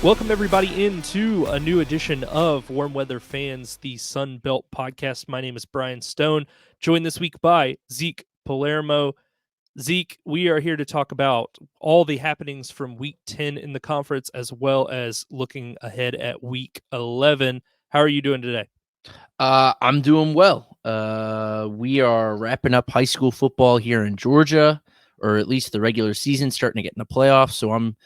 Welcome, everybody, into a new edition of Warm Weather Fans, the Sun Belt podcast. My name is Brian Stone, joined this week by Zeke Palermo. Zeke, we are here to talk about all the happenings from Week 10 in the conference, as well as looking ahead at Week 11. How are you doing today? I'm doing well. We are wrapping up high school football here in Georgia, or at least the regular season starting to get in the playoffs. So I'm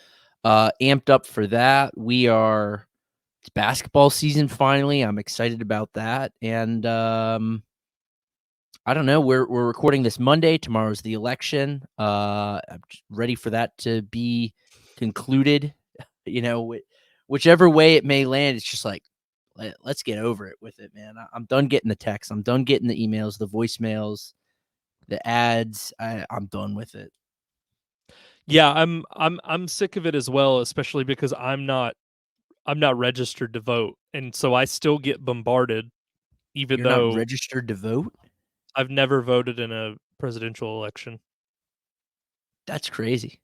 amped up for that. It's basketball season finally. I'm excited about that. And I don't know. We're recording this Monday. Tomorrow's the election. I'm ready for that to be concluded. Whichever way it may land, it's just like, let's get over it with it, man. I'm done getting the texts. I'm done getting the emails, the voicemails, the ads. I'm done with it. Yeah, I'm sick of it as well, especially because I'm not registered to vote, and so I still get bombarded, even You're not though registered to vote? I've never voted in a presidential election. That's crazy.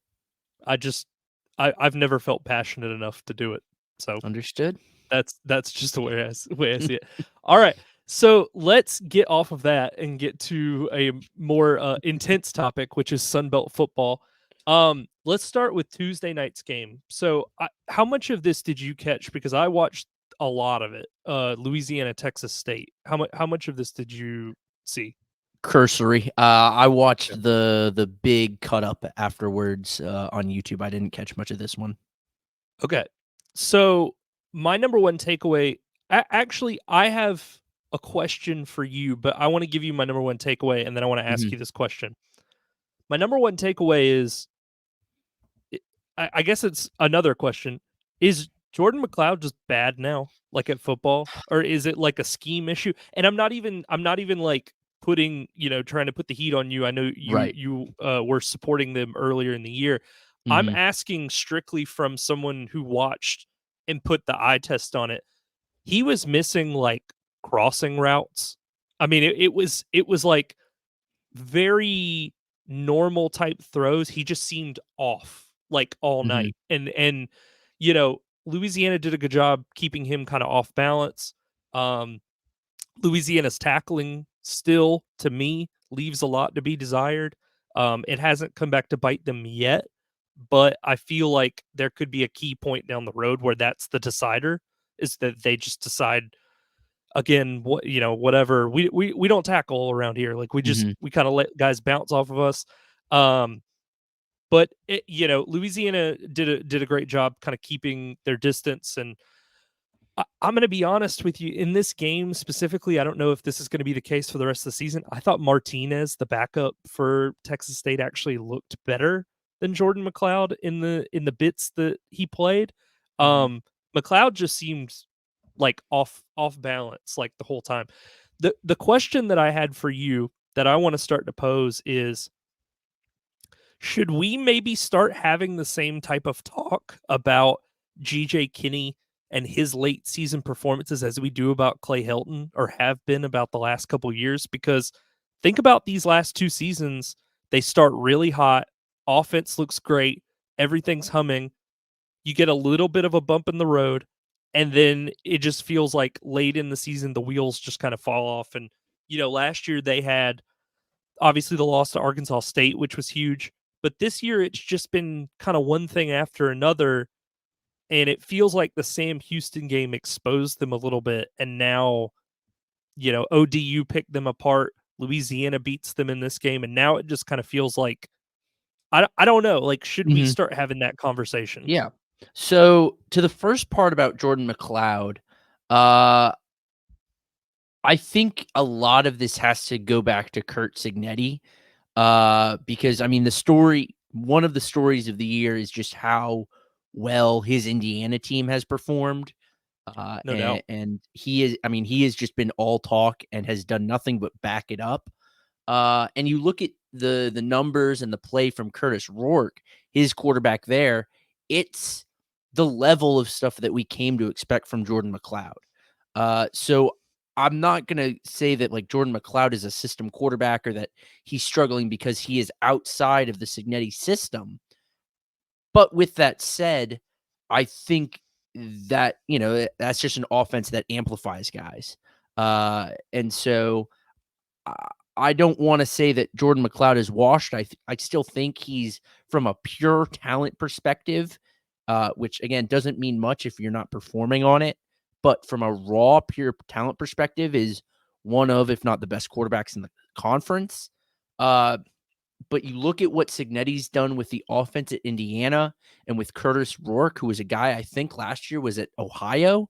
I've never felt passionate enough to do it. So Understood. that's just the way I see it. All right. So let's get off of that and get to a more intense topic, which is Sunbelt football. Let's start with Tuesday night's game. So how much of this did you catch? Because I watched a lot of it. Louisiana, Texas State. How much of this did you see? Cursory. I Okay. watched the big cut up afterwards on YouTube. I didn't catch much of this one. Okay. So my number one takeaway, actually, I have a question for you, but I want to give you my number one takeaway, and then I want to ask Mhm. you this question. My number one takeaway is, I guess it's another question: is Jordan McLeod just bad now, like at football, or is it like a scheme issue? And I'm not even like putting, trying to put the heat on you. I know Right. you were supporting them earlier in the year. I'm Mhm. asking strictly from someone who watched and put the eye test on it. He was missing like crossing routes. I mean, it was like very normal type throws. He just seemed off like all Mhm. night. And Louisiana did a good job keeping him kind of off balance. Um Louisiana's tackling still, to me, leaves a lot to be desired. It hasn't come back to bite them yet, but I feel like there could be a key point down the road where that's the decider, is that they just decide again, whatever. We don't tackle around here. Like Mhm. we kind of let guys bounce off of us. Um, but Louisiana did a great job kind of keeping their distance. And I'm going to be honest with you, in this game specifically, I don't know if this is going to be the case for the rest of the season. I thought Martinez, the backup for Texas State, actually looked better than Jordan McLeod in the bits that he played. Mhm. McLeod just seemed like off balance like the whole time. The question that I had for you that I want to start to pose is, should we maybe start having the same type of talk about GJ Kinney and his late season performances as we do about Clay Helton, or have been about the last couple years? Because think about these last two seasons. They start really hot. Offense looks great. Everything's humming. You get a little bit of a bump in the road, and then it just feels like late in the season, the wheels just kind of fall off. And, last year they had obviously the loss to Arkansas State, which was huge. But this year, it's just been kind of one thing after another. And it feels like the Sam Houston game exposed them a little bit. And now, ODU picked them apart. Louisiana beats them in this game. And now it just kind of feels like, I don't know. Like, should we Mhm. start having that conversation? Yeah. So to the first part about Jordan McLeod, uh, I think a lot of this has to go back to Kurt Signetti, because I mean one of the stories of the year is just how well his Indiana team has performed, No doubt. and he has just been all talk and has done nothing but back it up. And you look at the numbers and the play from Curtis Rourke, his quarterback there, it's the level of stuff that we came to expect from Jordan McLeod. So I'm not gonna say that like Jordan McLeod is a system quarterback or that he's struggling because he is outside of the Signetti system. But with that said, I think that, that's just an offense that amplifies guys. And so I don't want to say that Jordan McLeod is washed. I still think he's, from a pure talent perspective, which again doesn't mean much if you're not performing on it, but from a raw pure talent perspective, is one of, if not the best quarterbacks in the conference. But you look at what Cignetti's done with the offense at Indiana and with Curtis Rourke, who was a guy I think last year was at Ohio,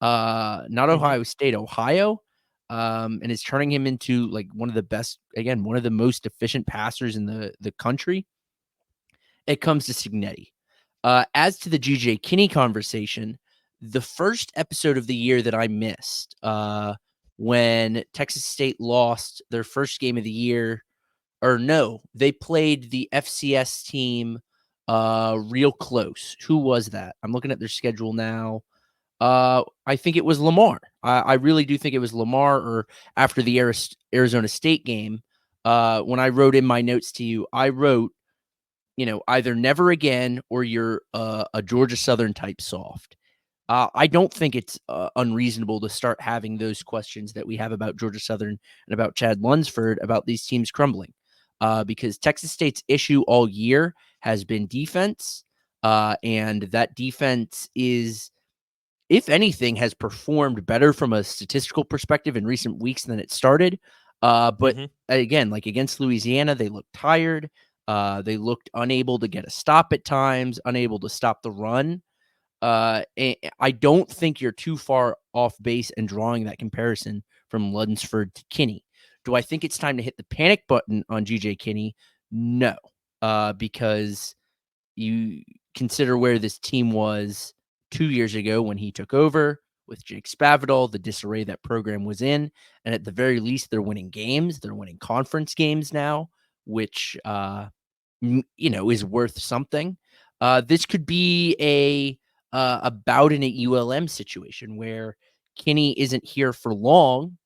not Mhm. Ohio State, Ohio, and is turning him into like one of the best, again, one of the most efficient passers in the country. It comes to Cignetti. As to the GJ Kinney conversation, the first episode of the year that I missed, when Texas State lost their first game of the year, or no, they played the FCS team real close. Who was that? I'm looking at their schedule now. I think it was Lamar. I really do think it was Lamar, or after the Arizona State game. When I wrote in my notes to you, I wrote, either never again or you're a Georgia Southern type soft. I don't think it's unreasonable to start having those questions that we have about Georgia Southern and about Chad Lunsford about these teams crumbling, because Texas State's issue all year has been defense, and that defense is, if anything, has performed better from a statistical perspective in recent weeks than it started. But Mhm. again, like against Louisiana, they looked tired. They looked unable to get a stop at times, unable to stop the run. I don't think you're too far off base in drawing that comparison from Lunsford to Kinney. Do I think it's time to hit the panic button on GJ Kinney? No, because you consider where this team was 2 years ago when he took over with Jake Spavital, the disarray that program was in. And at the very least, they're winning games. They're winning conference games now, which, is worth something. This could be a Bowden at ULM situation where Kinney isn't here for long.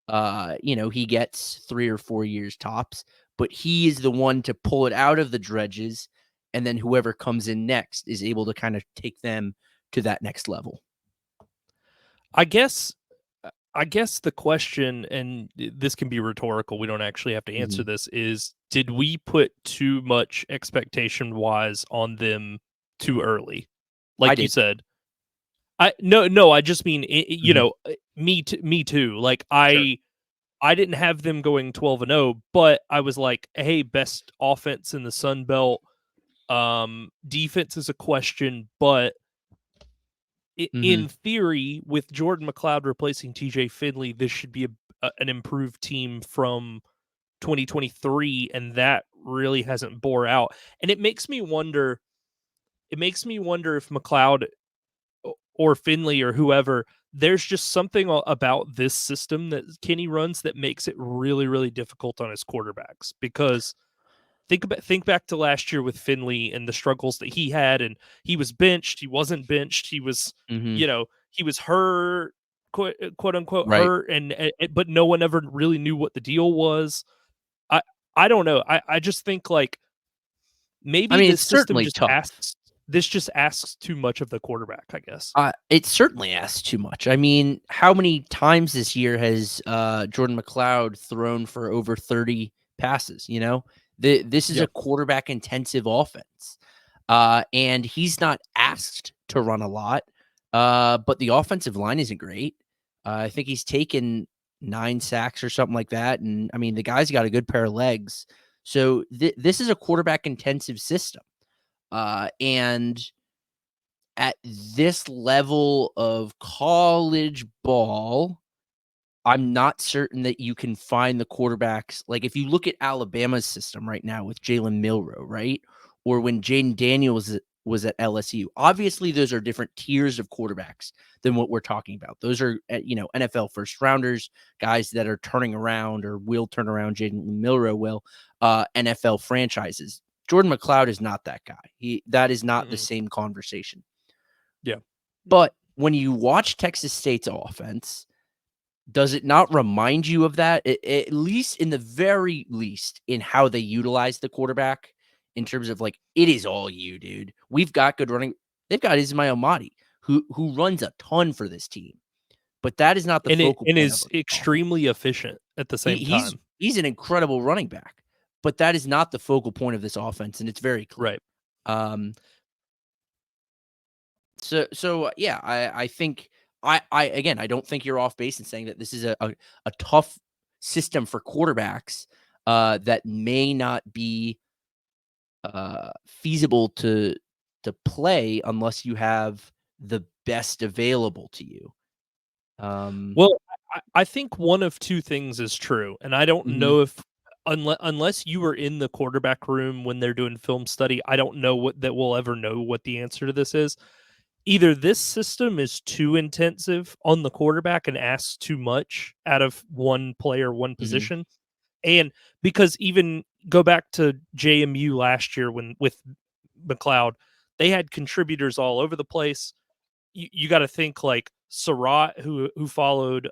He gets 3 or 4 years tops, but he is the one to pull it out of the dredges, and then whoever comes in next is able to kind of take them to that next level. I guess I guess the question, and this can be rhetorical, we don't actually have to answer Mhm. this, is did we put too much expectation wise on them too early? I Like you did. said, no, I just mean Mhm. me too. Like Sure. I didn't have them going 12-0, but I was like, hey, best offense in the Sun Belt. Defense is a question, but in Mhm. theory, with Jordan McLeod replacing TJ Finley, this should be an improved team from 2023, and that really hasn't bore out. And it makes me wonder. It makes me wonder if McLeod or Finley or whoever, there's just something about this system that Kenny runs that makes it really, really difficult on his quarterbacks. Because think back to last year with Finley and the struggles that he had, and he was benched, he wasn't benched, he was, Mhm. he was hurt, quote unquote Right. hurt, and but no one ever really knew what the deal was. I I don't know. I just think like I maybe mean, this it's system certainly just tough. asks too much of the quarterback, I guess. It certainly asks too much. I mean, how many times this year has Jordan McLeod thrown for over 30 passes? This is Yeah. a quarterback intensive offense, and he's not asked to run a lot. But the offensive line isn't great. I think he's taken 9 sacks or something like that, and I mean, the guy's got a good pair of legs. So this is a quarterback intensive system, and at this level of college ball, I'm not certain that you can find the quarterbacks. Like if you look at Alabama's system right now with Jalen Milroe, right? Or when Jaden Daniels was at LSU. Obviously, those are different tiers of quarterbacks than what we're talking about. Those are, NFL first rounders, guys that are turning around or will turn around. Jaden Milroe will, NFL franchises. Jordan McLeod is not that guy. That is not the Mm-mm. same conversation. Yeah. But when you watch Texas State's offense, does it not remind you of that? At least in the very least in how they utilize the quarterback in terms of like, it is all you, dude. We've got good running. They've got Ismail Mahdi, who runs a ton for this team, but that is not the and focal point of is an offense. extremely efficient at the same time. He's an incredible running back, but that is not the focal point of this offense, and it's very clear. Right. So yeah, I think again, I don't think you're off base in saying that this is a tough system for quarterbacks that may not be feasible to play unless you have the best available to you. Well, I think one of two things is true, and I don't Mhm, know if unless you were in the quarterback room when they're doing film study, I don't know what that we'll ever know what the answer to this is. Either this system is too intensive on the quarterback and asks too much out of one player, one mhm, position, and because even go back to JMU last year when with McLeod, they had contributors all over the place. You got to think like Surratt, who followed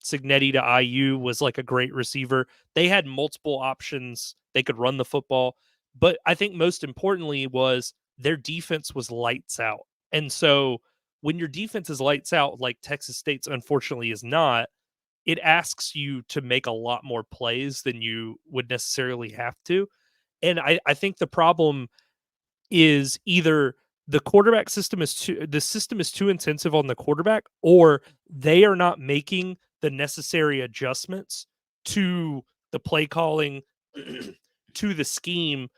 Signetti to IU, was like a great receiver. They had multiple options. They could run the football, but I think most importantly was their defense was lights out. And so when your defense is lights out, like Texas State's unfortunately is not, it asks you to make a lot more plays than you would necessarily have to. And I think the problem is either the system is too intensive on the quarterback, or they are not making the necessary adjustments to the play calling, to the scheme,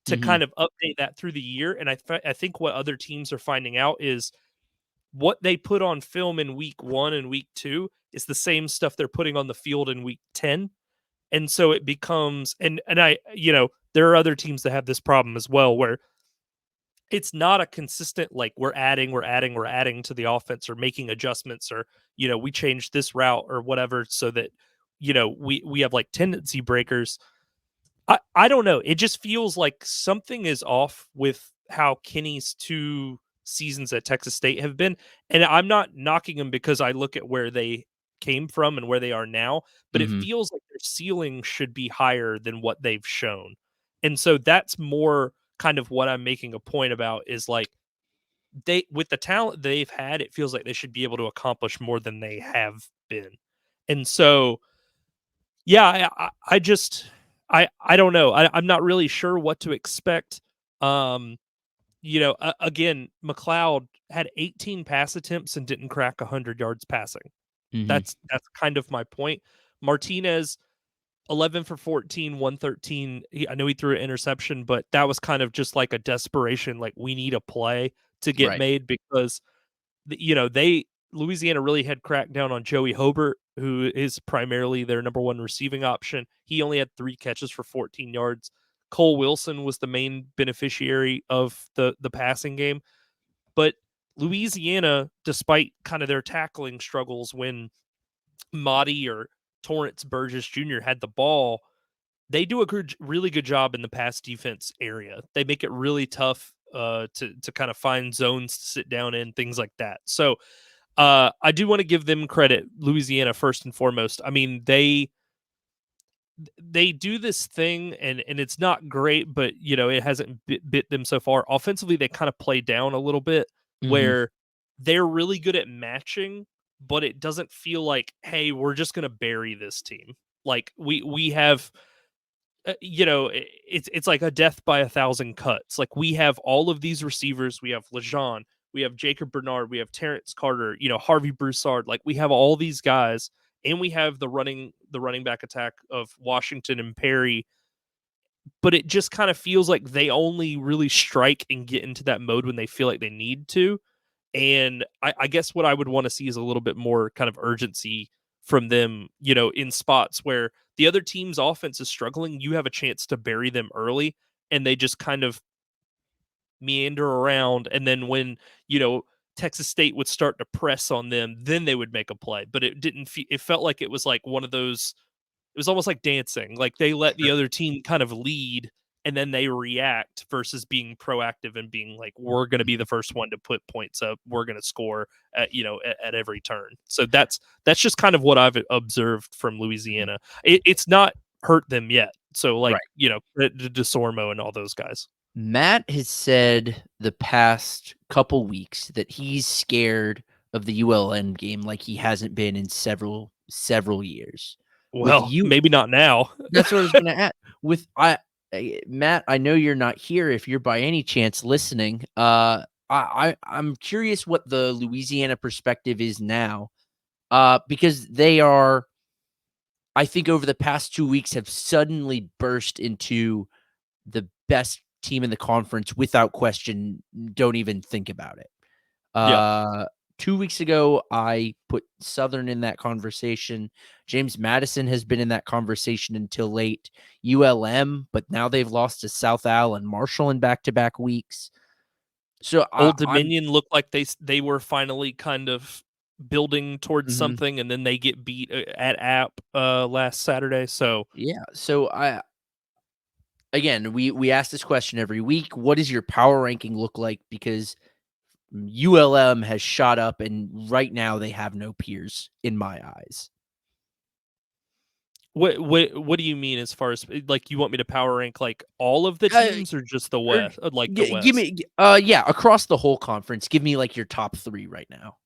to mhm. kind of update that through the year. And I think what other teams are finding out is what they put on film in week 1 and week 2 is the same stuff they're putting on the field in week 10. And so it becomes, and I, there are other teams that have this problem as well, where it's not a consistent, like, we're adding to the offense or making adjustments, or we changed this route or whatever, so that we have like tendency breakers. I don't know, it just feels like something is off with how Kenny's 2 seasons at Texas State have been. And I'm not knocking them because I look at where they came from and where they are now, but it Mhm. feels like their ceiling should be higher than what they've shown. And so that's more kind of what I'm making a point about, is like, they, with the talent they've had, it feels like they should be able to accomplish more than they have been. And so, yeah, I just I don't know. I'm not really sure what to expect. Um, again, McLeod had 18 pass attempts and didn't crack 100 yards passing. Mhm. That's kind of my point. Martinez, 11 for 14, 113. I know he threw an interception, but that was kind of just like a desperation, like, we need a play to get Right. made, because they Louisiana really had cracked down on Joey Hobart, who is primarily their number one receiving option. He only had 3 catches for 14 yards. Cole Wilson was the main beneficiary of the passing game. But Louisiana, despite kind of their tackling struggles when Motti or Torrance Burgess Jr. had the ball, they do a really good job in the pass defense area. They make it really tough to kind of find zones to sit down in, things like that. So I do want to give them credit, Louisiana, first and foremost. I mean, they do this thing, and it's not great, but it hasn't bit them so far. Offensively, they kind of play down a little bit, Mhm. where they're really good at matching, but it doesn't feel like, hey, we're just going to bury this team. Like, we have it's like a death by a thousand cuts. Like, we have all of these receivers. We have Lejean, we have Jacob Bernard, we have Terrence Carter, Harvey Broussard. Like, we have all these guys, and we have the running back attack of Washington and Perry. But it just kind of feels like they only really strike and get into that mode when they feel like they need to. And I guess what I would want to see is a little bit more kind of urgency from them, in spots where the other team's offense is struggling. You have a chance to bury them early, and they just kind of meander around. And then when, Texas State would start to press on them, then they would make a play. But it didn't it felt like it was like one of those, it was almost like dancing. Like, they let the Sure. other team kind of lead, and then they react, versus being proactive and being like, we're going to be the first one to put points up. We're going to score at every turn. So that's just kind of what I've observed from Mhm. Louisiana. It's not hurt them yet. So, like, Right. DeSormo and all those guys. Matt has said the past couple weeks that he's scared of the ULM game like he hasn't been in several years. With Well, you, maybe not now. that's what I was going to add. With Matt, I know you're not here. If you're by any chance listening, I'm curious what the Louisiana perspective is now, because they are, I think, over the past 2 weeks have suddenly burst into the best team in the conference without question. Don't even think about it. Yeah. 2 weeks ago, I put Southern in that conversation. James Madison has been in that conversation until late. ULM, but now they've lost to South Al and Marshall in back-to-back weeks. So Old I'm Dominion looked like they were finally kind of building towards mhm. something, and then they get beat at App last Saturday. So Yeah. So again, we ask this question every week. What does your power ranking look like? Because ULM has shot up, and right now they have no peers in my eyes. what do you mean as far as like you want me to power rank like all of the Uh, teams or just the or West, like the give West? me, yeah, across the whole conference. Give me like your top three right now,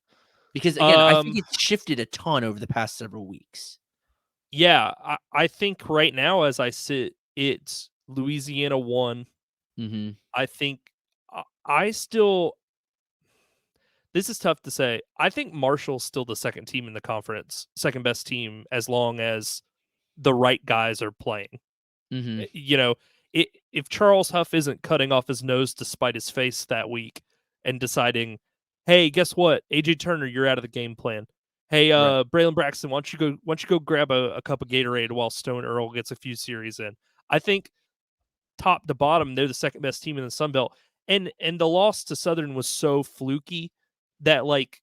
because again, I think Um, it's shifted a ton over the past several weeks. yeah, I think right now as I sit, it's Louisiana 1. Mm-hmm. I think I still this is tough to say. I think Marshall's still the second team in the conference, second best team as long as the right guys are playing. Mm-hmm. You know, if Charles Huff isn't cutting off his nose to spite his face that week and deciding, hey, guess what? AJ Turner, you're out of the game plan. Hey, Right. Braylon Braxton, why don't you go grab a cup of Gatorade while Stone Earl gets a few series in? I think top to bottom, they're the second best team in the Sun Belt. And the loss to Southern was so fluky that like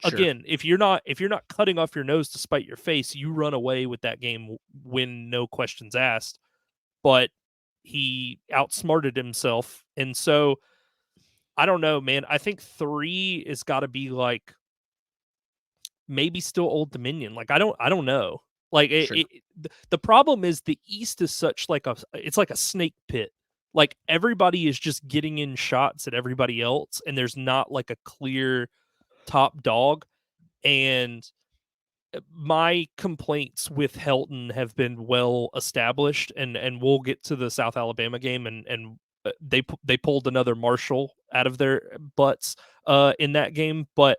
Sure. again, if you're not cutting off your nose to spite your face, you run away with that game when no questions asked. But he outsmarted himself, and so I don't know, man. I think 3 is got to be like maybe still Old Dominion. Like I don't know. Like Sure. the problem is the East is such like it's like a snake pit. Like everybody is just getting in shots at everybody else, and there's not like a clear top dog. And my complaints with Helton have been well established, and we'll get to the South Alabama game, and they pulled another Marshall out of their butts in that game, but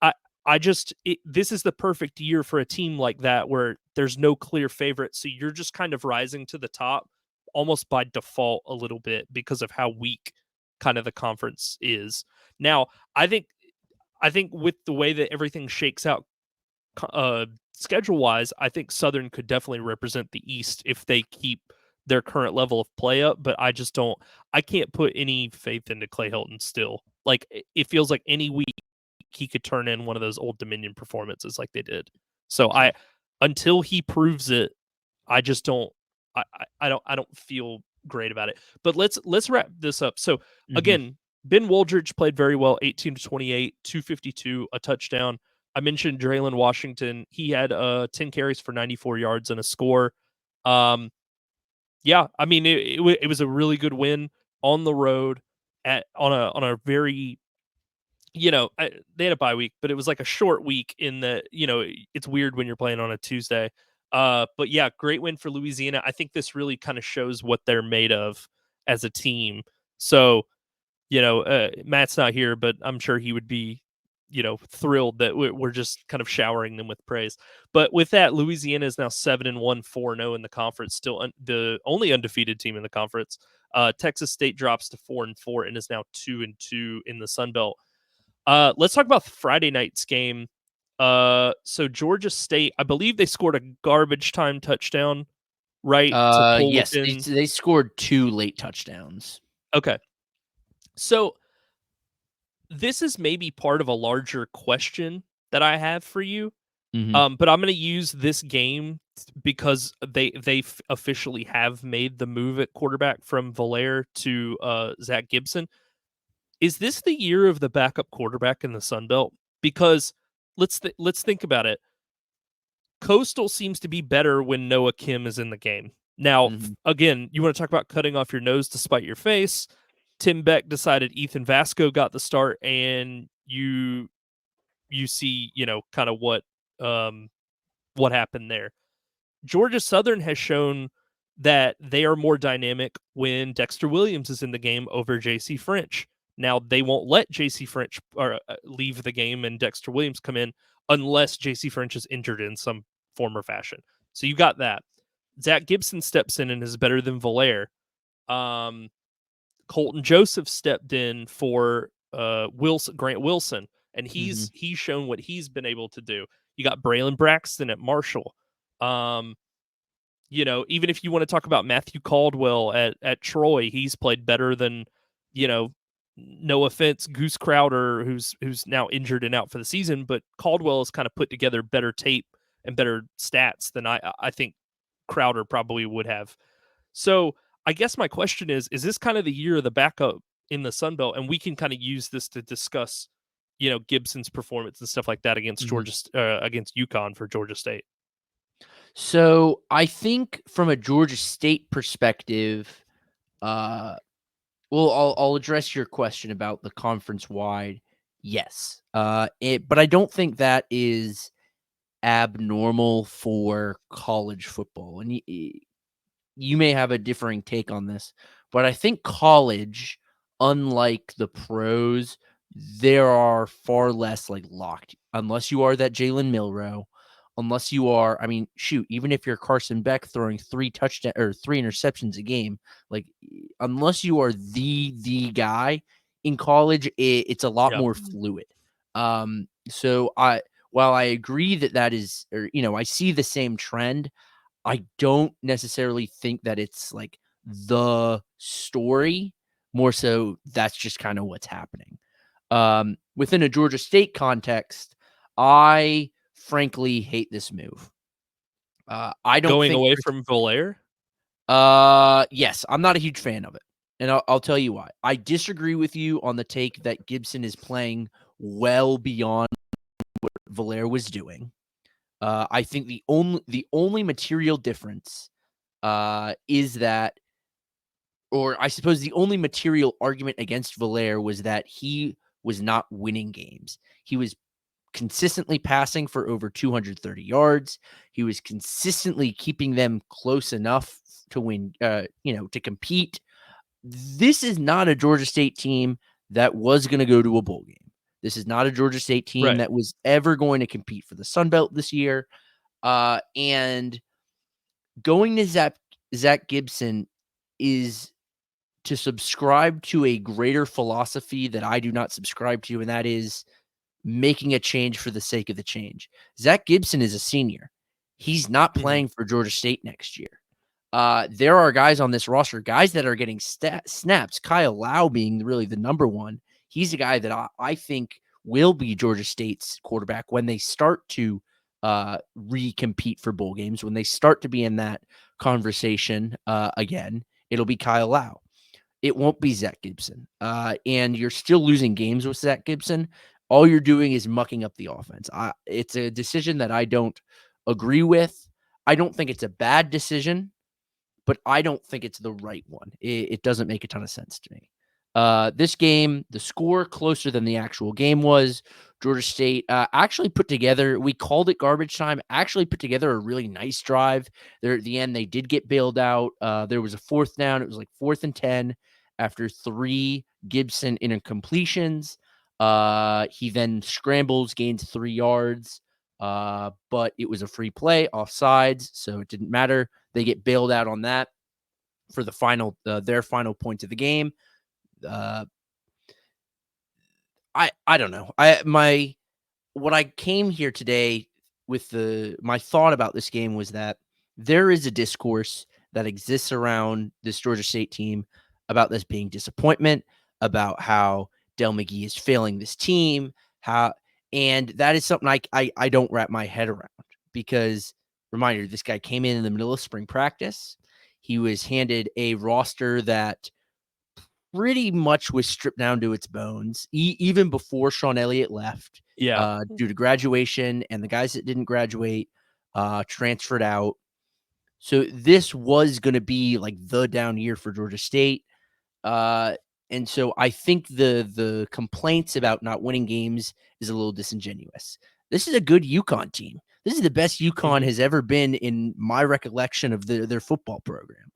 I I just this is the perfect year for a team like that where there's no clear favorite, so you're just kind of rising to the top almost by default a little bit because of how weak kind of the conference is. Now, I think with the way that everything shakes out schedule wise, I think Southern could definitely represent the East if they keep their current level of play up. But I just don't. I can't put any faith into Clay Helton still. Like it feels like any week he could turn in one of those Old Dominion performances like they did. So Sure. until he proves it, I just don't. I don't feel great about it. But let's wrap this up. So Mm-hmm. again, Ben Woldridge played very well, 18 to 28, 252, a touchdown. I mentioned Draylon Washington. He had 10 carries for 94 yards and a score. Um, yeah, I mean it was a really good win on the road at on a very they had a bye week, but it was like a short week in the it's weird when you're playing on a Tuesday. But yeah, great win for Louisiana. I think this really kind of shows what they're made of as a team. So Matt's not here, but I'm sure he would be, thrilled that we're just kind of showering them with praise. But with that, Louisiana is now 7-1, 4-0 in the conference, still the only undefeated team in the conference. Texas State drops to 4-4 and is now 2-2 in the Sun Belt. Let's talk about Friday night's game. So Georgia State, I believe they scored a garbage time touchdown, right, to pull Yes, within. they scored 2 late touchdowns. Okay, so this is maybe part of a larger question that I have for you. Mm-hmm. But I'm going to use this game because they officially have made the move at quarterback from Valaire to Zach Gibson. Is this the year of the backup quarterback in the Sun Belt? Because let's think about it. Coastal seems to be better when Noah Kim is in the game. Now, Mhm. again, you want to talk about cutting off your nose to spite your face. Tim Beck decided Ethan Vasco got the start, and you see, kind of what happened there. Georgia Southern has shown that they are more dynamic when Dexter Williams is in the game over JC French. Now, they won't let JC French leave the game and Dexter Williams come in unless JC French is injured in some form or fashion. So you got that. Zach Gibson steps in and is better than Valaire. Um, Colton Joseph stepped in for Grant Wilson, and Mhm. he's shown what he's been able to do. You got Braylon Braxton at Marshall. Um, even if you want to talk about Matthew Caldwell at Troy, he's played better than, no offense, Goose Crowder, who's now injured and out for the season, but Caldwell has kind of put together better tape and better stats than I think Crowder probably would have. So I guess my question is this kind of the year of the backup in the Sun Belt? And we can kind of use this to discuss, Gibson's performance and stuff like that against Mhm. against UConn for Georgia State. So I think from a Georgia State perspective, uh, well, I'll address your question about the conference wide. Yes, but I don't think that is abnormal for college football, and you may have a differing take on this, but I think college, unlike the pros, there are far less like locked, unless you are that Jalen Milrow, unless you are, I mean, shoot, even if you're Carson Beck throwing 3 interceptions a game, like unless you are the guy in college, it's a lot Yeah. more fluid. So while I agree that is, or I see the same trend, I don't necessarily think that it's like the story. More so, that's just kind of what's happening. Within a Georgia State context, I frankly hate this move. I don't Going think. away from Valaire? Yes, I'm not a huge fan of it, and I'll tell you why. I disagree with you on the take that Gibson is playing well beyond what Valaire was doing. I think the only material difference is that, or I suppose the only material argument against Valaire was that he was not winning games. He was consistently passing for over 230 yards. He was consistently keeping them close enough to win, to compete. This is not a Georgia State team that was going to go to a bowl game. This is not a Georgia State team Right. that was ever going to compete for the Sun Belt this year. And going to Zach Gibson is to subscribe to a greater philosophy that I do not subscribe to, and that is making a change for the sake of the change. Zach Gibson is a senior. He's not Mhm. playing for Georgia State next year. There are guys on this roster, guys that are getting snaps. Kyle Lau being really the number one. He's a guy that I think will be Georgia State's quarterback when they start to recompete for bowl games. When they start to be in that conversation again, it'll be Kyle Lau. It won't be Zach Gibson. And you're still losing games with Zach Gibson. All you're doing is mucking up the offense. It's a decision that I don't agree with. I don't think it's a bad decision, but I don't think it's the right one. It doesn't make a ton of sense to me. This game, the score closer than the actual game was. Georgia State actually put together, we called it garbage time, actually put together a really nice drive. There at the end, they did get bailed out. There was a fourth down. It was like 4th and 10 after 3 Gibson incompletions. He then scrambles, gains 3 yards, but it was a free play, offsides, so it didn't matter. They get bailed out on that for the final, their final point of the game. Uh, I don't know. What I came here today with my thought about this game was that there is a discourse that exists around this Georgia State team about this being disappointment, about how Del McGee is failing this team, and that is something I don't wrap my head around because reminder, this guy came in the middle of spring practice. He was handed a roster that pretty much was stripped down to its bones, even before Sean Elliott left, Yeah. due to graduation, and the guys that didn't graduate transferred out. So this was going to be like the down year for Georgia State. And so I think the complaints about not winning games is a little disingenuous. This is a good UConn team. This is the best UConn has ever been in my recollection of their football program.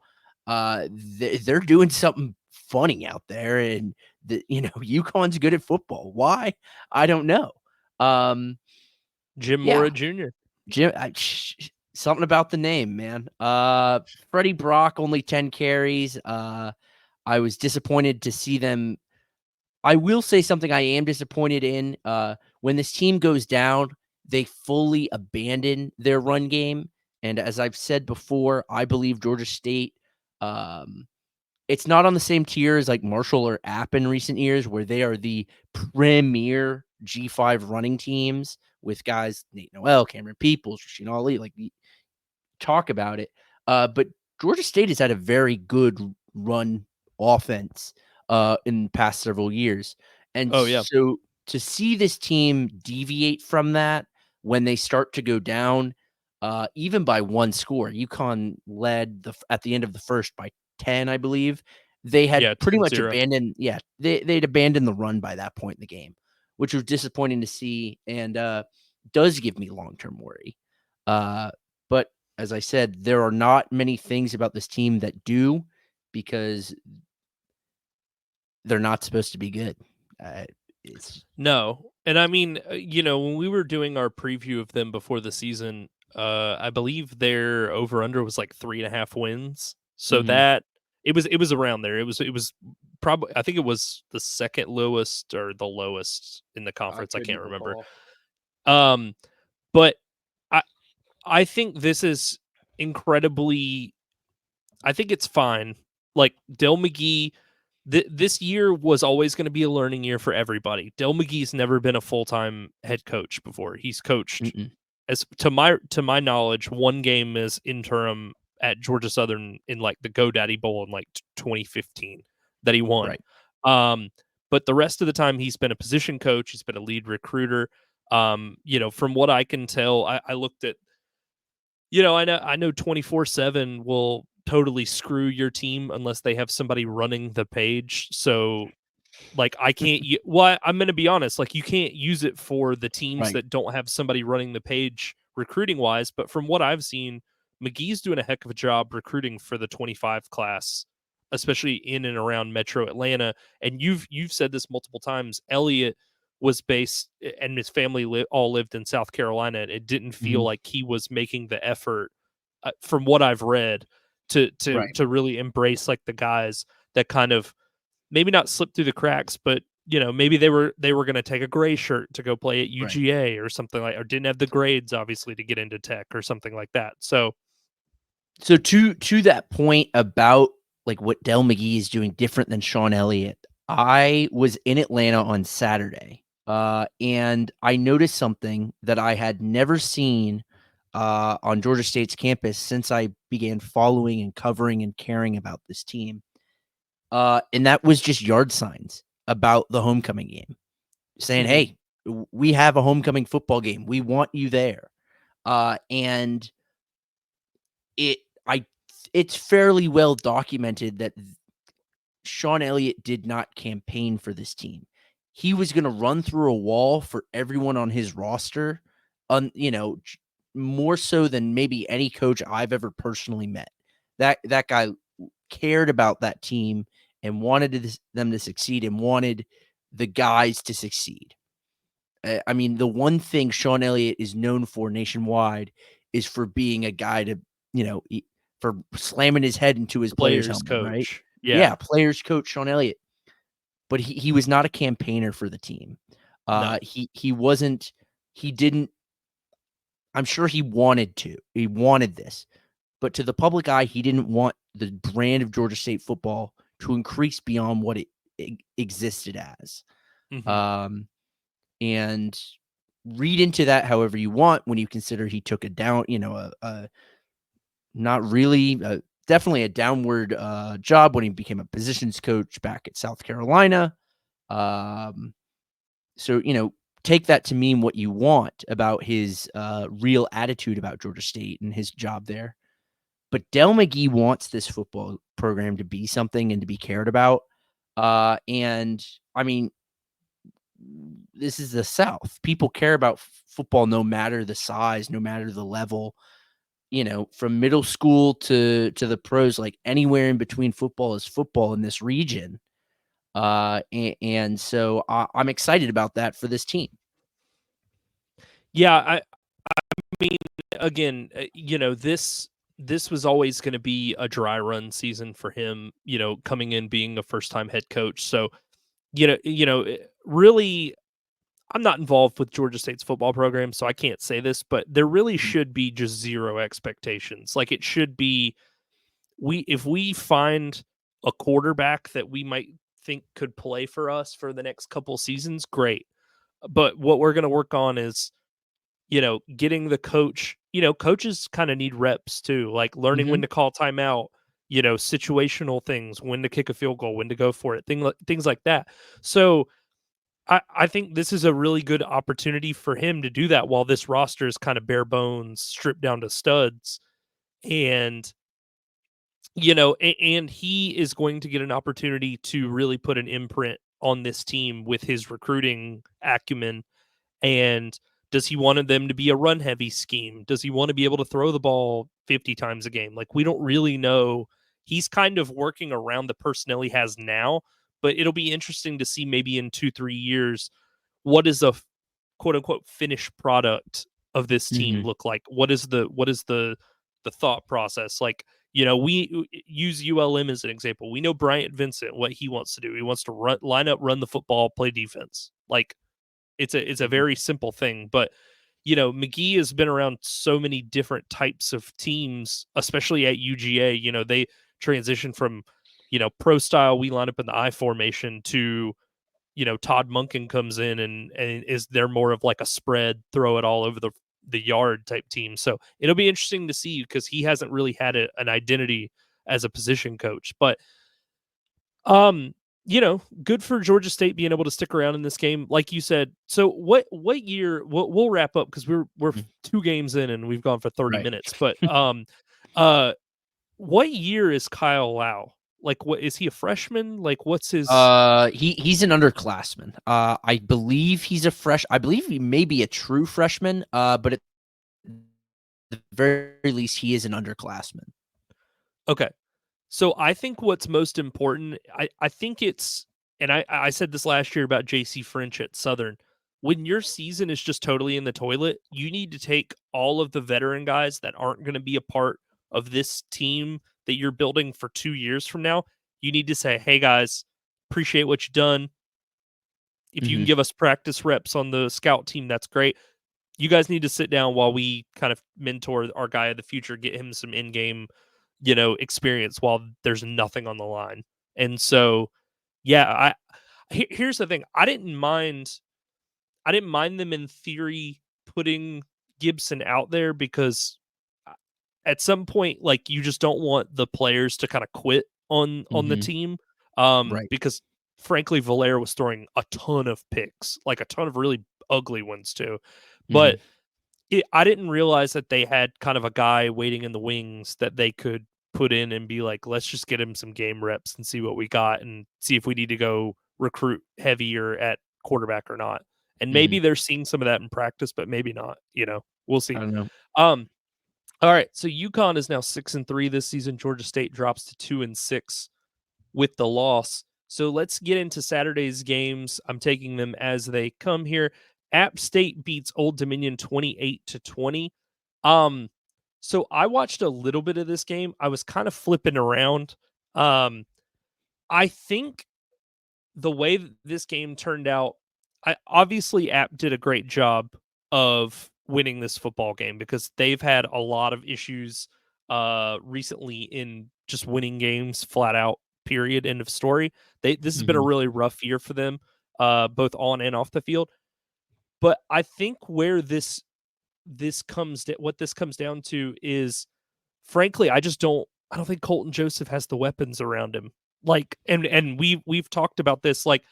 They're doing something funny out there, and UConn's good at football. Why? I don't know. Jim Yeah, Mora Jr. Jim, something about the name, man. Freddie Brock only 10 carries. I was disappointed to see them. I will say something I am disappointed in. When this team goes down, they fully abandon their run game. And as I've said before, I believe Georgia State, it's not on the same tier as like Marshall or App in recent years, where they are the premier G5 running teams with guys Nate Noel, Cameron Peoples, Rasheen Ali, like talk about it. But Georgia State has had a very good run offense in the past several years. And Oh yeah. so to see this team deviate from that when they start to go down, even by one score, UConn led at the end of the first by 10, I believe. They had Yeah, pretty much 10-0. abandoned, they'd abandoned the run by that point in the game, which was disappointing to see and does give me long-term worry. But as I said, there are not many things about this team that do, because they're not supposed to be good. No. And I mean, when we were doing our preview of them before the season, I believe their over under was like 3.5 wins. So Mhm. that it was around there. It was probably, I think it was the second lowest or the lowest in the conference. I can't remember. But I I think this is incredibly, I think it's fine. Like Del McGee, this year was always going to be a learning year for everybody. Del McGee's never been a full-time head coach before. He's coached, Mm-mm. as to my knowledge, one game as interim at Georgia Southern in like the GoDaddy Bowl in like 2015 that he won. Right. But the rest of the time he's been a position coach. He's been a lead recruiter. From what I can tell, I looked at, I know 24/7 will totally screw your team unless they have somebody running the page. So like I can't well, I'm going to be honest, like you can't use it for the teams Right. that don't have somebody running the page recruiting wise, but from what I've seen, McGee's doing a heck of a job recruiting for the 25 class, especially in and around Metro Atlanta. And you've said this multiple times. Elliott was based, and his family all lived in South Carolina, and it didn't feel Mhm. like he was making the effort, from what I've read, Right. to really embrace like the guys that kind of maybe not slip through the cracks, but maybe they were going to take a gray shirt to go play at Right. UGA or something, like, or didn't have the grades obviously to get into tech or something like that. So So to that point about like what Del McGee is doing different than Sean Elliott, I was in Atlanta on Saturday, and I noticed something that I had never seen on Georgia State's campus since I began following and covering and caring about this team. And that was just yard signs about the homecoming game saying, mhm. "Hey, we have a homecoming football game. We want you there." And it I it's fairly well documented that Sean Elliott did not campaign for this team. He was going to run through a wall for everyone on his roster, more so than maybe any coach I've ever personally met. That guy cared about that team and wanted them to succeed and wanted the guys to succeed. I mean, the one thing Sean Elliott is known for nationwide is for being a guy to, for slamming his head into his player's Players helmet, right? coach. Yeah. Yeah, players coach Sean Elliott, but he was not a campaigner for the team. No. He wasn't. He didn't. I'm sure he wanted to. He wanted this, but to the public eye, he didn't want the brand of Georgia State football to increase beyond what it existed as. Mhm. Um, and read into that however you want when you consider he took a down, a not really, definitely a downward job when he became a positions coach back at South Carolina. Um, so, take that to mean what you want about his real attitude about Georgia State and his job there. But Del McGee wants this football program to be something and to be cared about. And I mean, this is the South. People care about football no matter the size, no matter the level. From middle school to the pros, like anywhere in between, football is football in this region. And so I'm excited about that for this team. Yeah, I mean, again, this was always going to be a dry run season for him. Coming in being a first time head coach, so really, I'm not involved with Georgia State's football program, so I can't say this, but there really should be just zero expectations. Like it should be if we find a quarterback that we might think could play for us for the next couple seasons, great. But what we're going to work on is, getting the coach, coaches kind of need reps too, like learning when to call timeout, situational things, when to kick a field goal, when to go for it, things like that. So I think this is a really good opportunity for him to do that while this roster is kind of bare bones, stripped down to studs. And and he is going to get an opportunity to really put an imprint on this team with his recruiting acumen. And does he want them to be a run heavy scheme? Does he want to be able to throw the ball 50 times a game? Like, we don't really know. He's kind of working around the personnel he has now, but it'll be interesting to see maybe in 2-3 years, what is a quote unquote finished product of this team look like? What is the thought process? Like, we use ULM as an example. We know Bryant Vincent, what he wants to do. He wants to line up, run the football, play defense. Like, it's a very simple thing, but McGee has been around so many different types of teams, especially at UGA. They transition from pro style, we line up in the I formation, to Todd Monken comes in and is there more of like a spread, throw it all over the yard type team. So it'll be interesting to see, because he hasn't really had an identity as a position coach. But good for Georgia State being able to stick around in this game, like you said. So what year? We'll wrap up because we're 2 games in and we've gone for 30 Right. minutes. But what year is Kyle Lau? Like, what is he, a freshman? Like, what's his? He's an underclassman. I believe he's I believe he may be a true freshman. But at the very least, he is an underclassman. Okay. So I think what's most important, I think it's, and I said this last year about JC French at Southern, when your season is just totally in the toilet, you need to take all of the veteran guys that aren't going to be a part of this team that you're building for 2 years from now. You need to say, hey guys, appreciate what you've done. If you can give us practice reps on the scout team, that's great. You guys need to sit down while we kind of mentor our guy of the future, get him some in-game experience while there's nothing on the line. And so, yeah, here's the thing. I didn't mind them in theory putting Gibson out there, because at some point, like, you just don't want the players to kind of quit on the team. Right. Because frankly, Valera was throwing a ton of picks, like a ton of really ugly ones too. But I didn't realize that they had kind of a guy waiting in the wings that they could put in and be like, let's just get him some game reps and see what we got and see if we need to go recruit heavier at quarterback or not. And maybe they're seeing some of that in practice, but maybe not. We'll see. I don't know. All right. So UConn is now 6-3 this season. Georgia State drops to 2-6 with the loss. So let's get into Saturday's games. I'm taking them as they come here. App State beats Old Dominion 28-20. So I watched a little bit of this game. I was kind of flipping around. I think the way this game turned out, obviously App did a great job of winning this football game, because they've had a lot of issues recently in just winning games flat out, period, end of story. This has been a really rough year for them, both on and off the field. But I think where what this comes down to is, frankly, I don't think Colton Joseph has the weapons around him. Like, and we've talked about this. Like,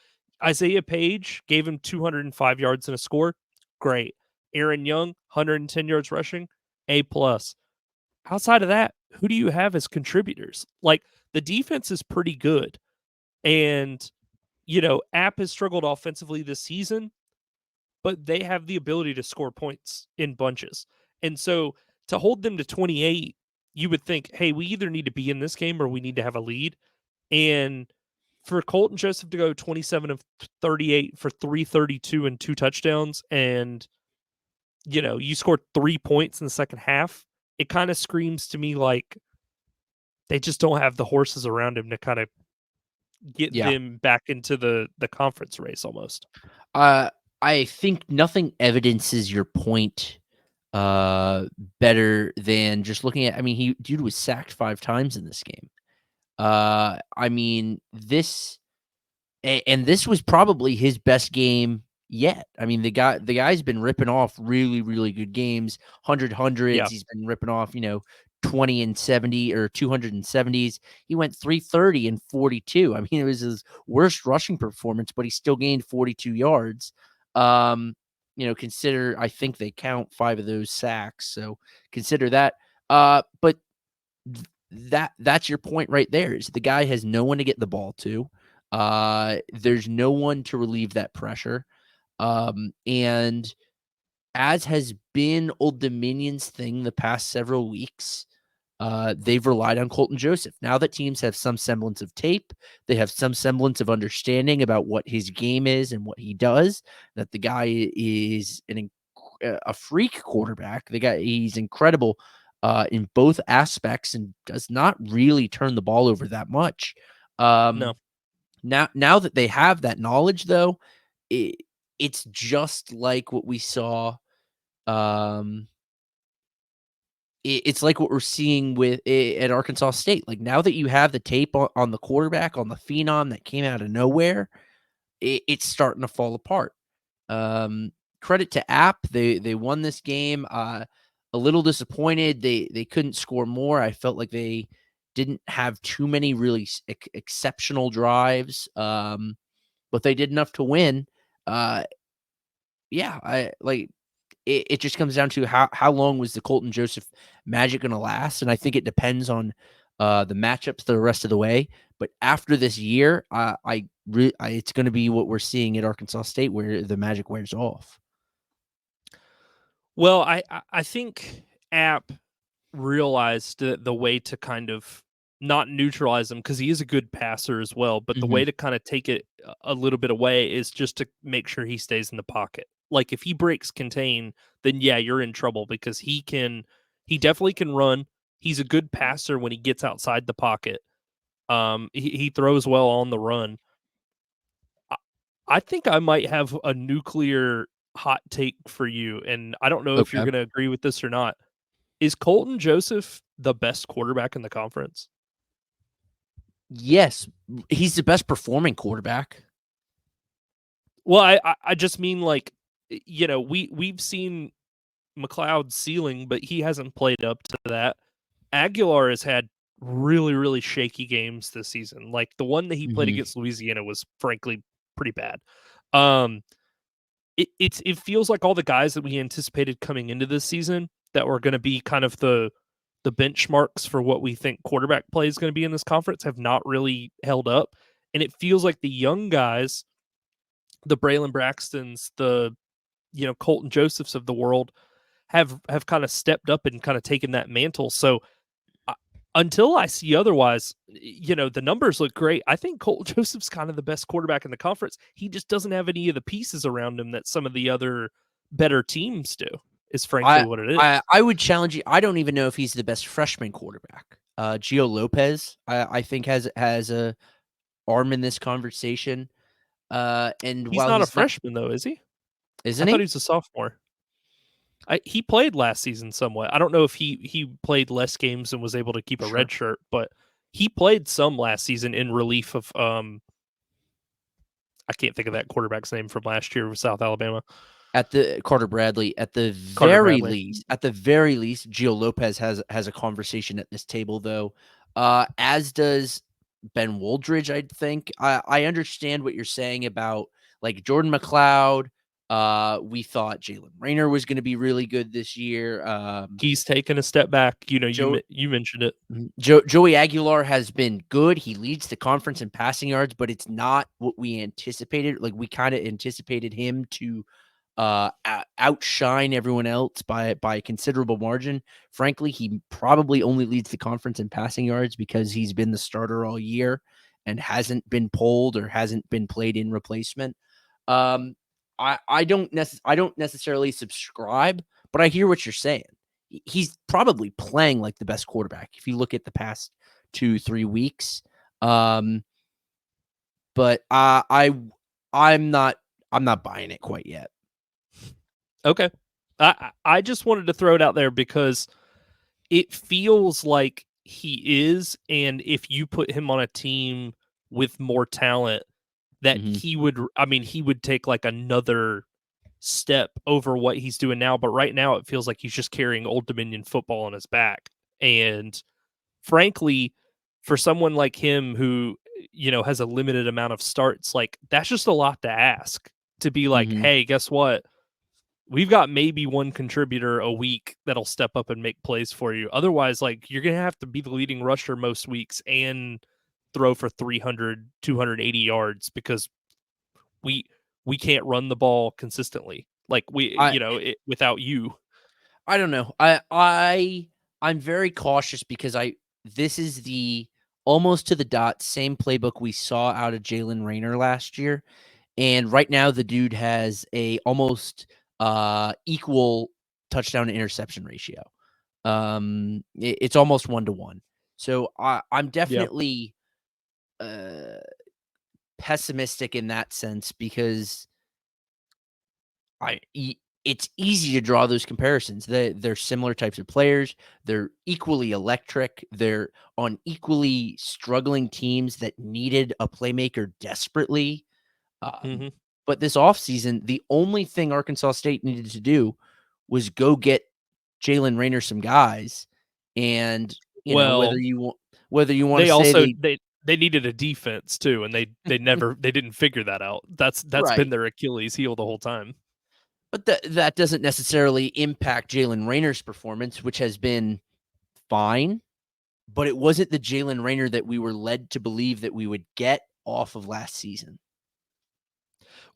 Isaiah Page gave him 205 yards and a score. Great. Aaron Young, 110 yards rushing, A+. Outside of that, who do you have as contributors? Like, the defense is pretty good. And, App has struggled offensively this season, but they have the ability to score points in bunches. And so to hold them to 28, you would think, hey, we either need to be in this game or we need to have a lead. And for Colton Joseph to go 27 of 38 for 332 and 2 touchdowns, and you scored 3 points in the second half, it kind of screams to me like they just don't have the horses around him to kind of get Yeah. them back into the conference race almost. I think nothing evidences your point better than just looking at. I mean, dude was sacked 5 times in this game. I mean, this was probably his best game yet. I mean, the guy's been ripping off really, really good games, hundreds. Yeah. He's been ripping off, 20 and 70 or 270s. He went 330 and 42. I mean, it was his worst rushing performance, but he still gained 42 yards. Consider, I think they count 5 of those sacks, so consider that. But that's your point right there. Is the guy has no one to get the ball to. There's no one to relieve that pressure. And as has been Old Dominion's thing the past several weeks, they've relied on Colton Joseph. Now that teams have some semblance of tape, they have some semblance of understanding about what his game is and what he does, that the guy is a freak quarterback. He's incredible in both aspects and does not really turn the ball over that much. No. Now that they have that knowledge, though, it's just like what we saw. It's like what we're seeing at Arkansas State. Like, now that you have the tape on the quarterback, on the phenom that came out of nowhere, it's starting to fall apart. Credit to App. They won this game. A little disappointed. They couldn't score more. I felt like they didn't have too many really exceptional drives, but they did enough to win. Yeah, I like it just comes down to how long was the Colton Joseph magic going to last, and I think it depends on the matchups the rest of the way. But after this year, it's going to be what we're seeing at Arkansas State, where the magic wears off. Well, I think App realized the way to kind of not neutralize him, because he is a good passer as well, but the way to kind of take it a little bit away is just to make sure he stays in the pocket. Like, if he breaks contain, then yeah, you're in trouble, because he definitely can run. He's a good passer when he gets outside the pocket. He throws well on the run. I think I might have a nuclear hot take for you, and I don't know if you're Okay. going to agree with this or not. Is Colton Joseph the best quarterback in the conference? Yes, he's the best performing quarterback. Well, I just mean, like, we've seen McLeod's ceiling, but he hasn't played up to that. Aguilar has had really, really shaky games this season. Like, the one that he played against Louisiana was frankly pretty bad. It feels like all the guys that we anticipated coming into this season that were going to be kind of the benchmarks for what we think quarterback play is going to be in this conference have not really held up. And it feels like the young guys, the Braylon Braxtons, the Colton Josephs of the world, have kind of stepped up and kind of taken that mantle. So until I see otherwise, the numbers look great. I think Colton Joseph's kind of the best quarterback in the conference. He just doesn't have any of the pieces around him that some of the other better teams do, is frankly what it is. I would challenge you. I don't even know if he's the best freshman quarterback. Gio Lopez, I think has a arm in this conversation. And He's while not a he's not, freshman, though, is he? isn't I thought he? he was a sophomore. He played last season somewhat. I don't know if he played less games and was able to keep a Sure. red shirt, but he played some last season in relief of I can't think of that quarterback's name from last year with South Alabama. At the Carter Bradley, at the Carter very Bradley. least, Gio Lopez has a conversation at this table, though. As does Ben Woldridge, I think. I understand what you're saying about, like, Jordan McLeod, We thought Jalen Raynor was going to be really good this year. He's taken a step back. Joe, You mentioned it. Joey Aguilar has been good. He leads the conference in passing yards, but it's not what we anticipated. Like, we kind of anticipated him to outshine everyone else by a considerable margin. Frankly, he probably only leads the conference in passing yards because he's been the starter all year and hasn't been pulled or hasn't been played in replacement. I don't necessarily subscribe, but I hear what you're saying. He's probably playing like the best quarterback if you look at the past 2-3 weeks. But I'm not buying it quite yet. Okay. I just wanted to throw it out there because it feels like he is, and if you put him on a team with more talent, that he would take like another step over what he's doing now. But right now it feels like he's just carrying Old Dominion football on his back. And frankly, for someone like him who, has a limited amount of starts, like that's just a lot to ask, to be like, hey, guess what? We've got maybe one contributor a week that'll step up and make plays for you. Otherwise, like, you're going to have to be the leading rusher most weeks and throw for 300, 280 yards because we can't run the ball consistently. Like without you. I don't know. I'm very cautious because this is the almost to the dot same playbook we saw out of Jalen Raynor last year. And right now the dude has a almost equal touchdown to interception ratio. It's almost 1-to-1. So I'm definitely pessimistic in that sense because it's easy to draw those comparisons. They're similar types of players. They're equally electric. They're on equally struggling teams that needed a playmaker desperately. But this offseason, the only thing Arkansas State needed to do was go get Jalen Raynor some guys. And, whether you want to say they needed a defense too, and they didn't figure that out. That's right. been their Achilles heel the whole time. But that doesn't necessarily impact Jalen Raynor's performance, which has been fine. But it wasn't the Jalen Raynor that we were led to believe that we would get off of last season.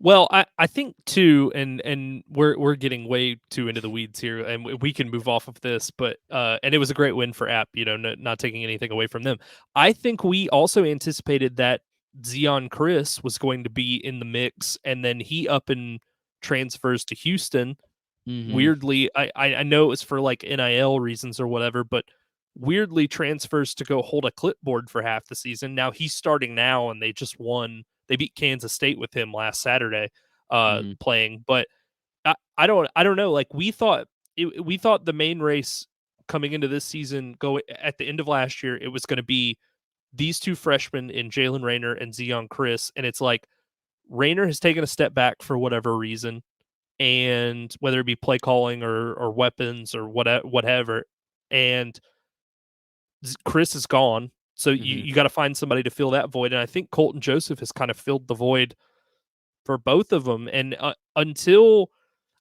Well, I think too, and we're getting way too into the weeds here, and we can move off of this, but and it was a great win for App, not taking anything away from them. I think we also anticipated that Zion Chris was going to be in the mix, and then he up and transfers to Houston. Weirdly, I know it was for like NIL reasons or whatever, but weirdly transfers to go hold a clipboard for half the season. Now he's starting now, and they just won. They beat Kansas State with him last Saturday, playing. But I don't know. Like we thought the main race coming into this season, go at the end of last year, it was going to be these two freshmen in Jalen Raynor and Zion Chris, and it's like Raynor has taken a step back for whatever reason, and whether it be play calling or weapons or whatever, and Chris is gone. So you got to find somebody to fill that void. And I think Colton Joseph has kind of filled the void for both of them. And until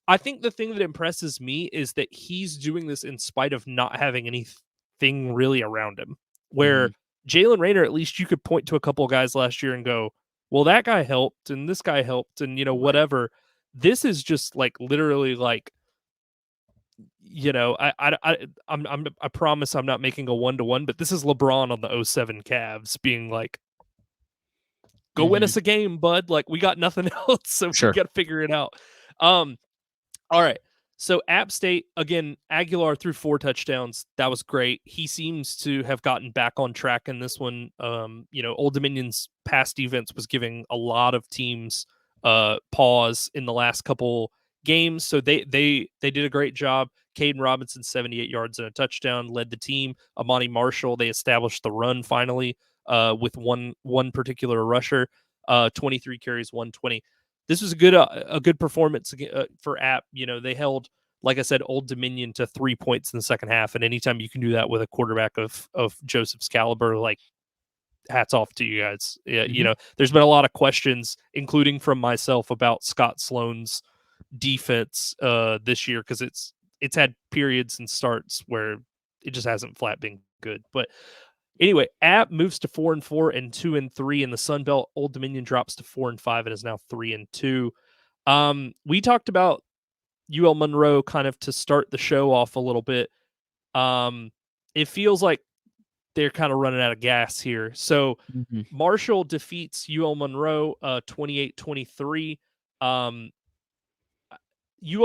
I think the thing that impresses me is that he's doing this in spite of not having anything really around him. Where Jalen Raynor, at least you could point to a couple of guys last year and go, well, that guy helped and this guy helped and, whatever. Right. This is just like literally like, I promise I'm not making a 1-to-1, but this is LeBron on the 07 Cavs being like, go win us a game, bud. Like we got nothing else. So we got to figure it out. All right. So App State, again, Aguilar threw 4 touchdowns. That was great. He seems to have gotten back on track in this one. Old Dominion's pass defense was giving a lot of teams pause in the last couple games. So they did a great job. Caden Robinson, 78 yards and a touchdown, led the team. Amani Marshall, they established the run finally with one particular rusher, 23 carries, 120. This was a good performance for App. They held, like I said, Old Dominion to 3 points in the second half. And anytime you can do that with a quarterback of Joseph's caliber, like, hats off to you guys. Yeah, there's been a lot of questions, including from myself, about Scott Sloan's defense this year, because it's had periods and starts where it just hasn't flat been good. But anyway, App moves to 4-4 and 2-3, and the Sun Belt. Old Dominion drops to 4-5 and is now 3-2. We talked about UL Monroe kind of to start the show off a little bit. It feels like they're kind of running out of gas here. So Marshall defeats UL Monroe 28-23. UL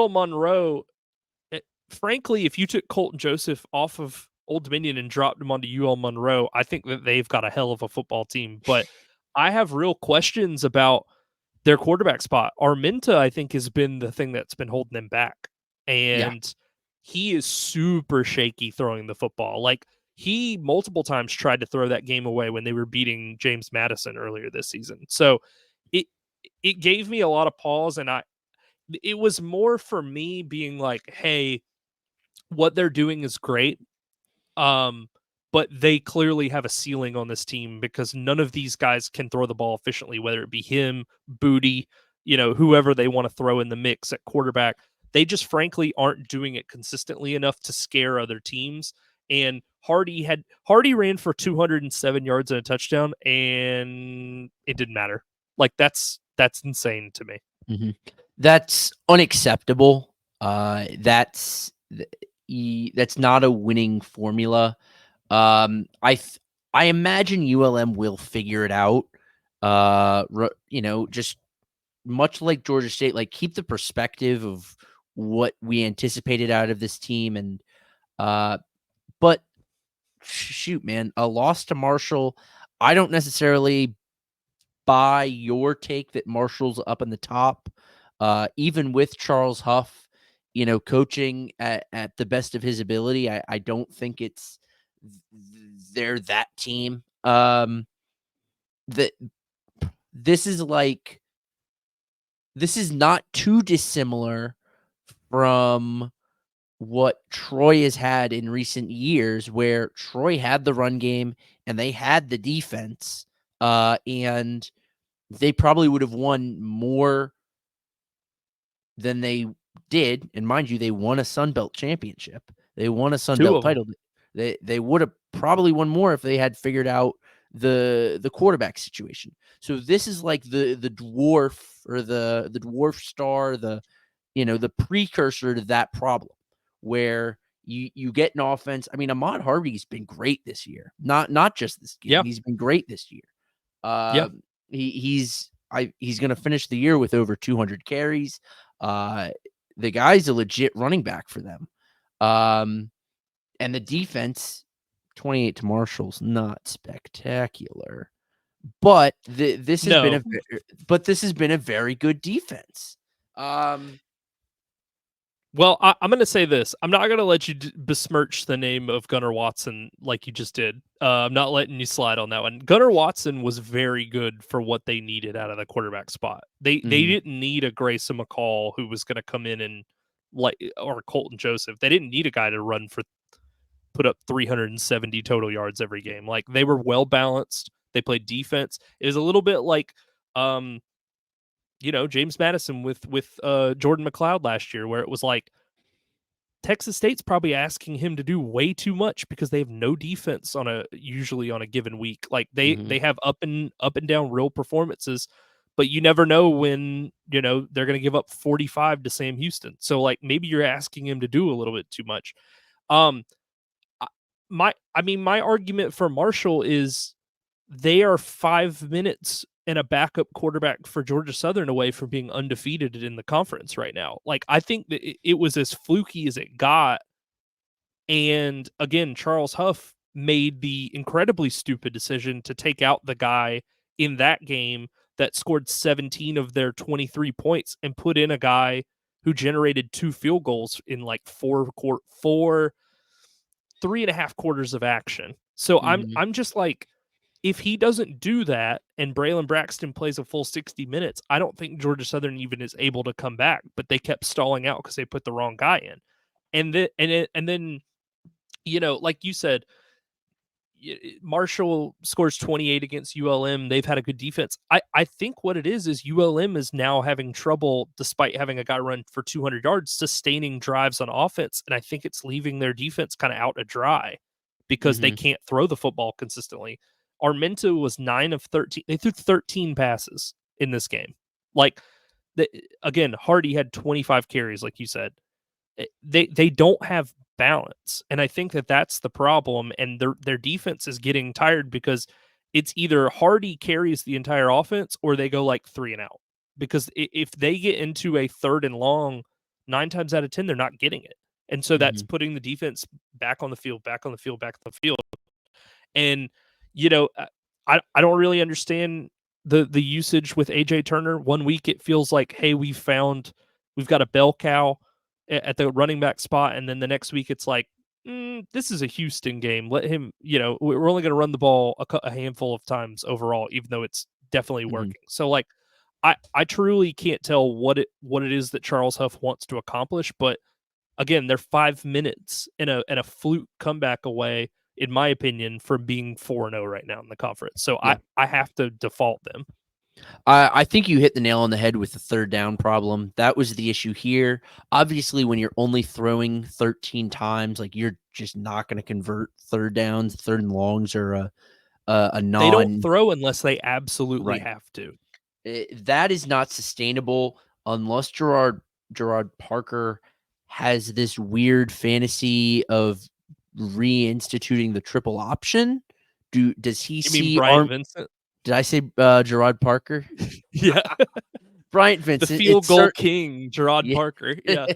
Monroe, frankly, if you took Colton Joseph off of Old Dominion and dropped him onto UL Monroe, I think that they've got a hell of a football team. But I have real questions about their quarterback spot. Arminta, I think, has been the thing that's been holding them back. And he is super shaky throwing the football. Like, he multiple times tried to throw that game away when they were beating James Madison earlier this season. So it gave me a lot of pause, and it was more for me being like, hey, what they're doing is great. But they clearly have a ceiling on this team, because none of these guys can throw the ball efficiently, whether it be him, Booty, whoever they want to throw in the mix at quarterback. They just frankly aren't doing it consistently enough to scare other teams. And Hardy ran for 207 yards and a touchdown, and it didn't matter. Like, that's insane to me. Mm-hmm. That's unacceptable. That's not a winning formula. I imagine ULM will figure it out. Just much like Georgia State, like, keep the perspective of what we anticipated out of this team. And, but shoot, man, a loss to Marshall. I don't necessarily buy your take that Marshall's up in the top, even with Charles Huff, coaching at the best of his ability. I don't think they're that team. This is not too dissimilar from what Troy has had in recent years, where Troy had the run game and they had the defense, and they probably would have won more than they did. And mind you, they won a Sun Belt championship. They won a Sun Belt title. They would have probably won more if they had figured out the quarterback situation. So this is like the dwarf, or the dwarf star, the precursor to that problem, where you get an offense. I mean, Ahmad Harvey's been great this year. Not just this game. Yeah. He's been great this year. He's going to finish the year with over 200 carries. The guy's a legit running back for them. And the defense, 28 to Marshall's not spectacular, but this has been a very good defense. Well, I'm going to say this. I'm not going to let you besmirch the name of Gunnar Watson like you just did. I'm not letting you slide on that one. Gunnar Watson was very good for what they needed out of the quarterback spot. They didn't need a Grayson McCall who was going to come in and or Colton Joseph. They didn't need a guy to put up 370 total yards every game. Like, they were well balanced. They played defense. It was a little bit like James Madison with Jordan McLeod last year, where it was like Texas State's probably asking him to do way too much because they have no defense usually on a given week. Like, they have up and down real performances, but you never know when, they're going to give up 45 to Sam Houston. So, like, maybe you're asking him to do a little bit too much. My argument for Marshall is they are 5 minutes and a backup quarterback for Georgia Southern away from being undefeated in the conference right now. Like, I think that it was as fluky as it got. And again, Charles Huff made the incredibly stupid decision to take out the guy in that game that scored 17 of their 23 points and put in a guy who generated 2 field goals in like 3.5 quarters of action. So I'm just like, if he doesn't do that and Braylon Braxton plays a full 60 minutes, I don't think Georgia Southern even is able to come back. But they kept stalling out because they put the wrong guy in. And then like you said, Marshall scores 28 against ULM. They've had a good defense. I think what it is ULM is now having trouble, despite having a guy run for 200 yards, sustaining drives on offense. And I think it's leaving their defense kind of out to dry because they can't throw the football consistently. Armenta was 9 of 13. They threw 13 passes in this game. Like, again, Hardy had 25 carries, like you said. They don't have balance, and I think that's the problem. And their defense is getting tired because it's either Hardy carries the entire offense or they go like 3 and out. Because if they get into a 3rd and long, 9 times out of 10 they're not getting it, and so that's putting the defense back on the field, back on the field, back on the field. And I don't really understand the usage with AJ Turner. One week it feels like, hey, we've got a bell cow at the running back spot, and then the next week it's like, this is a Houston game. Let him, we're only going to run the ball a handful of times overall, even though it's definitely working. So like, I truly can't tell what it is that Charles Huff wants to accomplish, but again, they're 5 minutes and a fluke comeback away, in my opinion, from being 4-0 right now in the conference. So Yeah. I have to default them. I think you hit the nail on the head with the 3rd down problem. That was the issue here. Obviously, when you're only throwing 13 times, like, you're just not going to convert 3rd downs. 3rd and longs are a non. They don't throw unless they absolutely have to. That is not sustainable unless Gerard Parker has this weird fantasy of reinstituting the triple option. Does he You see mean Bryant Vincent? Did I say Gerard Parker? Yeah. Bryant Vincent. The field goal king, Gerard Parker. Yeah.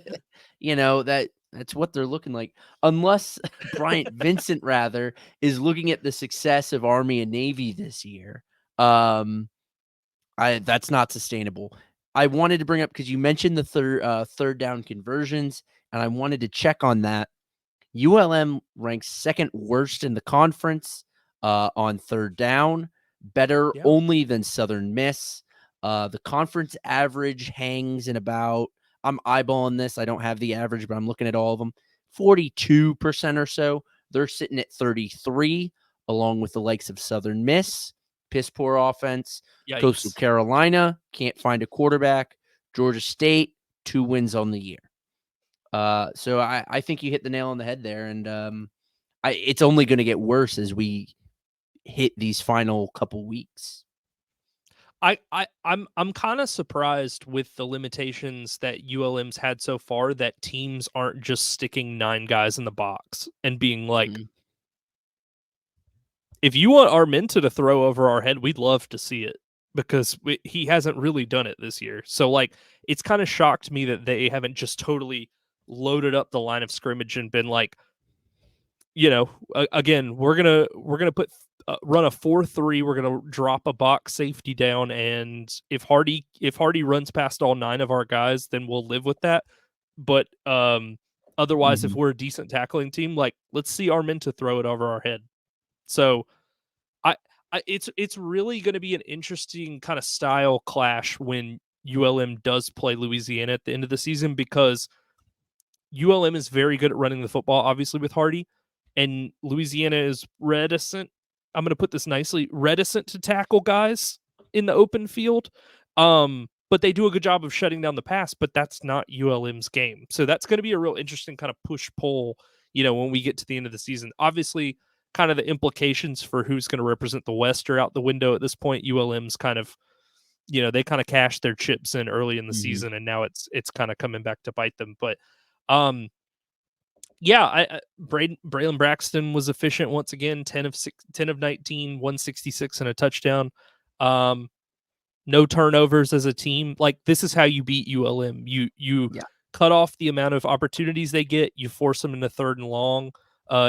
That's what they're looking like. Unless Bryant Vincent, rather, is looking at the success of Army and Navy this year. That's not sustainable. I wanted to bring up, because you mentioned the 3rd down conversions, and I wanted to check on that. ULM ranks 2nd worst in the conference on 3rd down, better only than Southern Miss. The conference average hangs in about, I'm eyeballing this, I don't have the average, but I'm looking at all of them, 42% or so. They're sitting at 33, along with the likes of Southern Miss, piss poor offense. Yikes. Coastal Carolina, can't find a quarterback. Georgia State, 2 wins on the year. So I think you hit the nail on the head there, and it's only going to get worse as we hit these final couple weeks. I'm kind of surprised with the limitations that ULM's had so far, that teams aren't just sticking 9 guys in the box and being like, if you want Armenta to throw over our head, we'd love to see it, because he hasn't really done it this year. So like, it's kind of shocked me that they haven't just totally loaded up the line of scrimmage and been like, again, we're gonna put run a 4-3. We're gonna drop a box safety down, and if Hardy runs past all 9 of our guys, then we'll live with that. But otherwise, if we're a decent tackling team, like, let's see Armenta throw it over our head. So it's really going to be an interesting kind of style clash when ULM does play Louisiana at the end of the season, because ULM is very good at running the football, obviously, with Hardy, and Louisiana is reticent. I'm going to put this nicely, reticent to tackle guys in the open field. But they do a good job of shutting down the pass, but that's not ULM's game. So that's going to be a real interesting kind of push-pull, when we get to the end of the season. Obviously, kind of the implications for who's going to represent the West are out the window at this point. ULM's kind of, they kind of cashed their chips in early in the season, and now it's kind of coming back to bite them. But Braylon Braxton was efficient once again, 10 of 19, 166 and a touchdown. No turnovers as a team. Like, this is how you beat ULM. You cut off the amount of opportunities they get. You force them into 3rd and long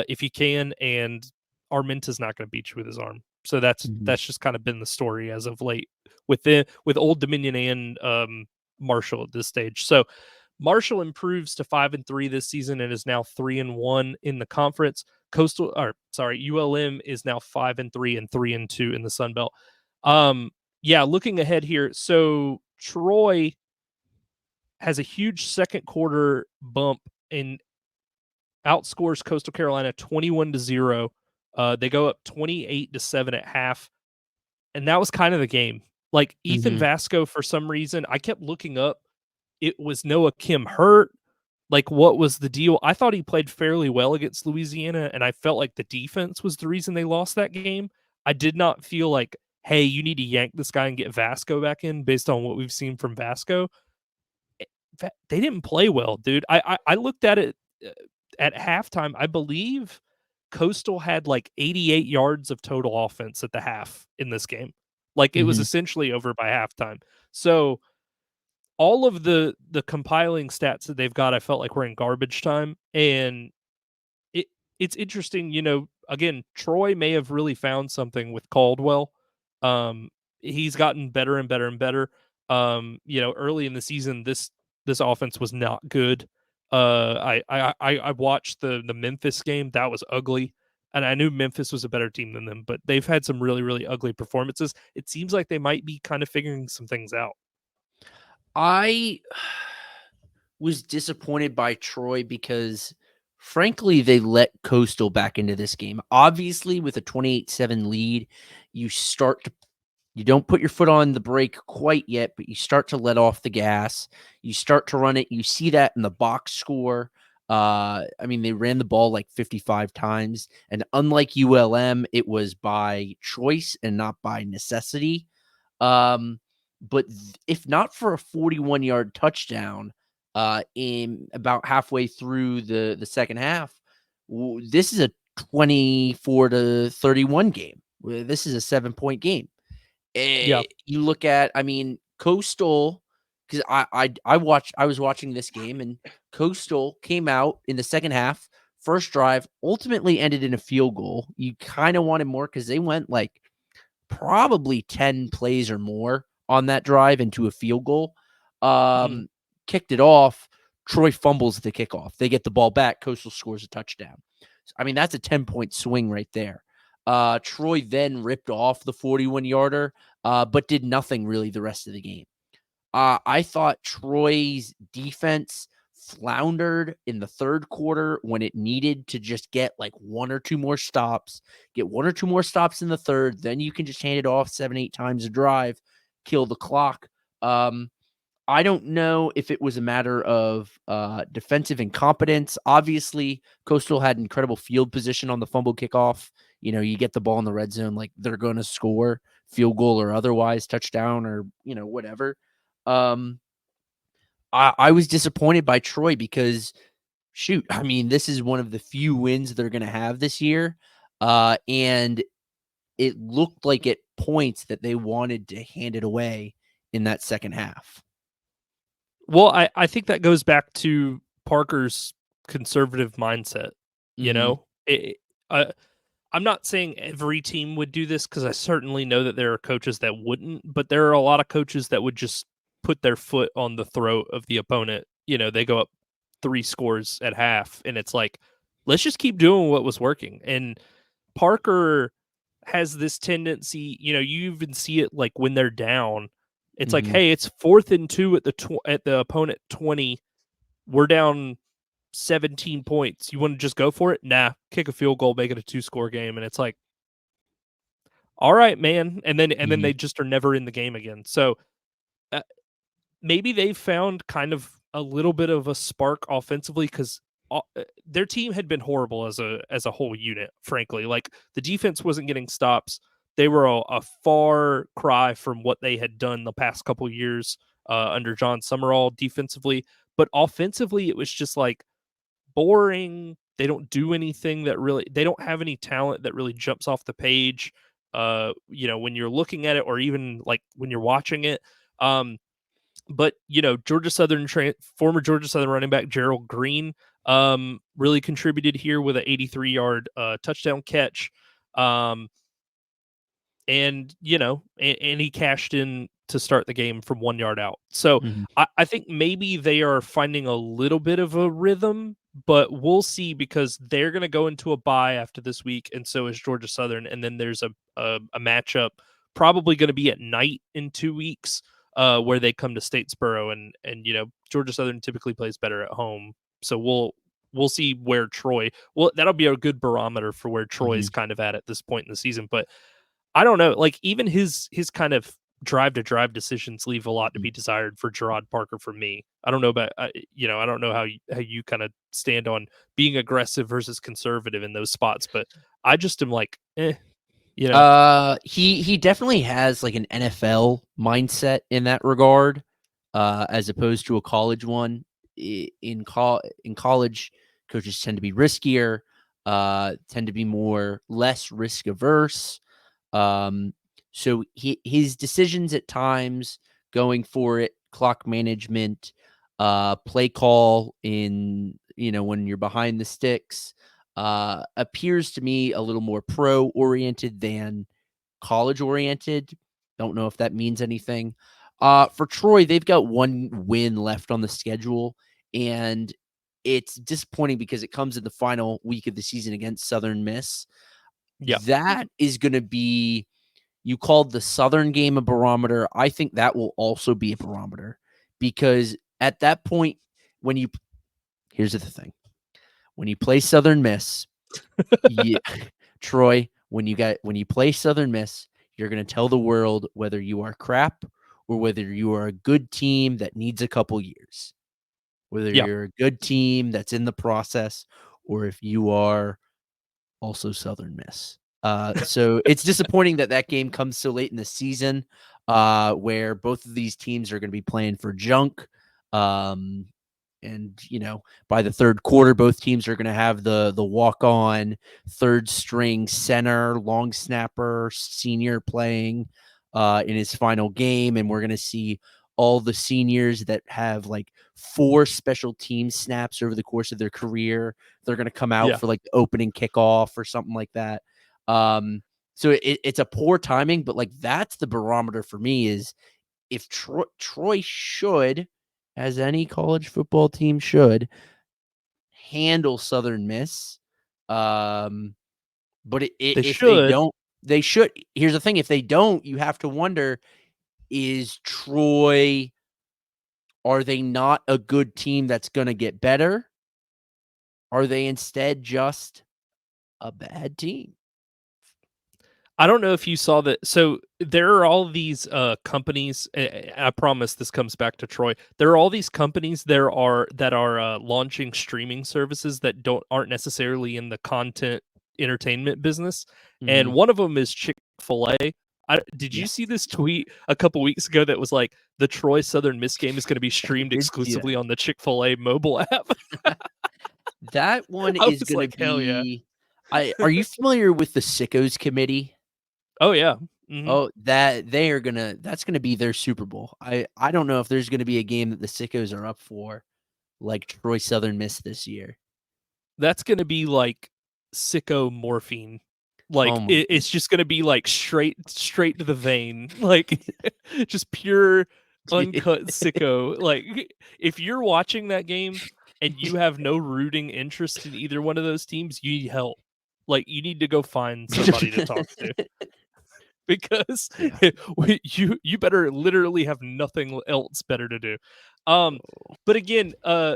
if you can, and Armenta's not going to beat you with his arm. So that's just kind of been the story as of late with Old Dominion and Marshall at this stage. So Marshall improves to 5-3 this season and is now 3-1 in the conference. ULM is now 5-3 and 3-2 in the Sun Belt. Looking ahead here, so Troy has a huge second quarter bump and outscores Coastal Carolina 21-0 They go up 28-7 at half, and that was kind of the game. Like Ethan Mm-hmm. Vasco, for some reason, I kept looking up. It was Noah Kim hurt. Like, what was the deal? I thought he played fairly well against Louisiana, and I felt like the defense was the reason they lost that game. I did not feel like, hey, you need to yank this guy and get Vasco back in based on what we've seen from Vasco. They didn't play well, dude. I looked at it at halftime. I believe Coastal had like 88 yards of total offense at the half in this game. Like it was Mm-hmm. essentially over by halftime. So all of the compiling stats that they've got, I felt like were in garbage time, and it it's interesting. Again, Troy may have really found something with Caldwell. He's gotten better and better and better. Early in the season, this offense was not good. I watched the Memphis game. That was ugly. And I knew Memphis was a better team than them, but they've had some really, really ugly performances. It seems like they might be kind of figuring some things out. I was disappointed by Troy because, frankly, they let Coastal back into this game. Obviously, with a 28-7 lead, you don't put your foot on the brake quite yet, but you start to let off the gas. You start to run it. You see that in the box score. They ran the ball like 55 times, and unlike ULM, it was by choice and not by necessity. But if not for a 41-yard touchdown in about halfway through the second half, this is a 24-31 game. This is a 7-point game. Yeah. You look at, Coastal, because I was watching this game, and Coastal came out in the second half, first drive, ultimately ended in a field goal. You kind of wanted more because they went like probably 10 plays or more on that drive into a field goal. Mhm. Kicked it off. Troy fumbles the kickoff. They get the ball back. Coastal scores a touchdown. That's a 10-point swing right there. Troy then ripped off the 41-yarder, but did nothing really the rest of the game. I thought Troy's defense floundered in the third quarter when it needed to just get like one or two more stops, get one or two more stops in the third. Then you can just hand it off 7-8 times a drive, kill the clock. I don't know if it was a matter of defensive incompetence. Obviously, Coastal had incredible field position on the fumble kickoff. You get the ball in the red zone, like they're going to score, field goal or otherwise, touchdown or, whatever. I was disappointed by Troy because, shoot, this is one of the few wins they're going to have this year. And it looked like at points that they wanted to hand it away in that second half. Well, I think that goes back to Parker's conservative mindset. You Mm-hmm. know, I'm not saying every team would do this because I certainly know that there are coaches that wouldn't, but there are a lot of coaches that would just put their foot on the throat of the opponent. They go up 3 scores at half, and it's like, let's just keep doing what was working. And Parker has this tendency, you even see it like when they're down. It's like, Mm-hmm. hey, it's 4th and 2 at the opponent 20. We're down 17 points. You want to just go for it? Nah, kick a field goal, make it a 2-score game. And it's like, all right, man. And then Mm-hmm. they just are never in the game again. So uh, maybe they found kind of a little bit of a spark offensively because their team had been horrible as a whole unit. Frankly, like the defense wasn't getting stops. They were a far cry from what they had done the past couple years under John Summerall defensively. But offensively, it was just like boring. They don't do anything that really. They don't have any talent that really jumps off the page. When you're looking at it, or even like when you're watching it. But Georgia Southern former Georgia Southern running back Gerald Green really contributed here with an 83-yard touchdown catch. And he cashed in to start the game from 1 yard out. So Mm-hmm. I think maybe they are finding a little bit of a rhythm, but we'll see because they're going to go into a bye after this week, and so is Georgia Southern, and then there's a matchup probably going to be at night in 2 weeks where they come to Statesboro, and Georgia Southern typically plays better at home, so we'll see where Troy. Well, that'll be a good barometer for where Troy's Mhm. kind of at this point in the season. But I don't know. Like even his kind of drive to drive decisions leave a lot to be Mhm. desired for Gerard Parker. For me, I don't know about I don't know how you kind of stand on being aggressive versus conservative in those spots, but I just am like, you know, He definitely has like an NFL mindset in that regard, as opposed to a college one. In college, coaches tend to be riskier, tend to be less risk averse. Um, so his decisions at times, going for it, clock management, play call in when you're behind the sticks, appears to me a little more pro oriented than college oriented. Don't know if that means anything. For Troy, they've got one win left on the schedule, and it's disappointing because it comes in the final week of the season against Southern Miss. yeah, That is going to be, you called the Southern game a barometer. I think that will also be a barometer because at that point, when you, here's the thing, when you play Southern Miss, you, Troy, when you play Southern Miss, you're going to tell the world whether you are crap or whether you are a good team that needs a couple years. Whether yeah, you're a good team that's in the process or if you are also Southern Miss. So it's disappointing that that game comes so late in the season, where both of these teams are going to be playing for junk. Um, and by the third quarter, both teams are going to have the walk on third string center, long snapper, senior playing in his final game, and we're going to see all the seniors that have like 4 special team snaps over the course of their career. They're going to come out yeah. for like the opening kickoff or something like that. So it's a poor timing, but like that's the barometer for me is if Troy should, as any college football team should, handle Southern Miss. Um, but They if they should. don't, they should. Here's the thing: if they don't, you have to wonder: is Troy? Are they not a good team that's going to get better? Are they instead just a bad team? I don't know if you saw that. So there are all these companies. I promise this comes back to Troy. There are all these companies that are launching streaming services that aren't necessarily in the content entertainment business, Mm-hmm. and one of them is Chick-fil-A. Did you see Yes, this tweet a couple weeks ago that was like the Troy Southern Miss game is going to be I streamed did see exclusively that. on the Chick-fil-A mobile app? That one I is was going to like, hell yeah. be. Are you familiar with the Sickos Committee? Oh yeah. Hmm. Oh, that's gonna be their Super Bowl. I don't know if there's gonna be a game that the Sickos are up for, like Troy Southern Miss this year. That's gonna be like sicko morphine. Oh Like my it's just gonna be like straight to the vein, like just pure uncut sicko. Like if you're watching that game and you have no rooting interest in either one of those teams, you need help. Like you need to go find somebody to talk to because Yeah. you better literally have nothing else better to do. Um, but again,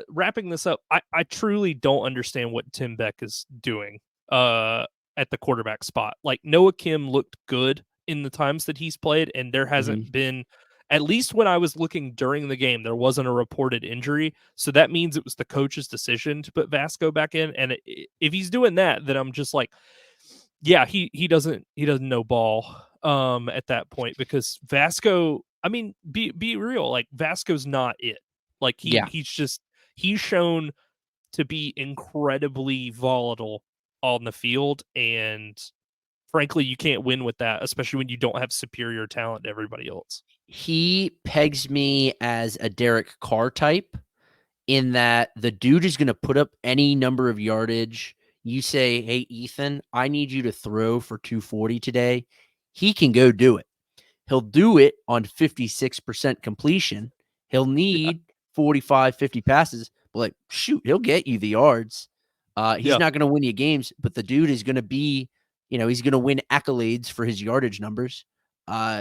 wrapping this up, I truly don't understand what Tim Beck is doing at the quarterback spot. Like Noah Kim looked good in the times that he's played, and there Mhm. hasn't been, at least when I was looking during the game, there wasn't a reported injury. So that means it was the coach's decision to put Vasco back in. And if he's doing that, then I'm just like, yeah, he doesn't know ball at that point because Vasco, I mean, be real, like Vasco's not it. Like Yeah. he's shown to be incredibly volatile on the field, and frankly, you can't win with that, especially when you don't have superior talent to everybody else. He pegs me as a Derek Carr type in that the dude is gonna put up any number of yardage. You say, "Hey, Ethan, I need you to throw for 240 today." He can go do it. He'll do it on 56% completion. He'll Yeah, need 45, 50 passes, but like, shoot, he'll get you the yards. He's yeah, not going to win you games, but the dude is going to be, he's going to win accolades for his yardage numbers.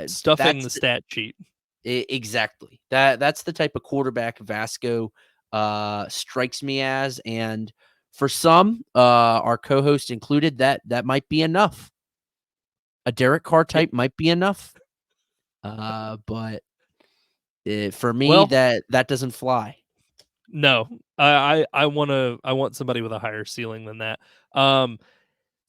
stuffing That's the stat sheet. exactly that's the type of quarterback Vasco strikes me as. And for some, our co-host included, that might be enough. A Derek Carr type might be enough. But for me, Well, that doesn't fly. no, I want somebody with a higher ceiling than that.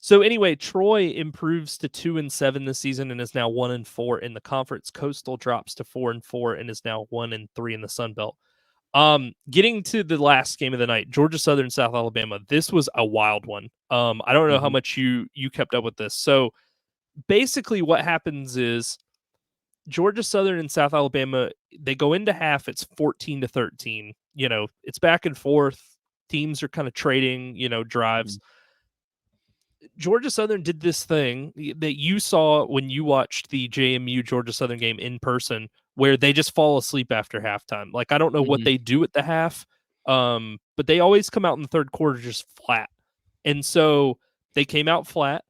So anyway, Troy improves to 2-7 this season and is now 1-4 in the conference. Coastal drops to 4-4 and is now 1-3 in the Sun Belt. Getting to the last game of the night, Georgia Southern, South Alabama. This was a wild one. I don't know how much you kept up with this. So basically, what happens is Georgia Southern and South Alabama, they go into half, it's 14-13. It's back and forth. Teams are kind of trading, drives. Georgia Southern did this thing that you saw when you watched the JMU Georgia Southern game in person, where they just fall asleep after halftime. Like, I don't know what they do at the half, but they always come out in the third quarter just flat. And so they came out flat.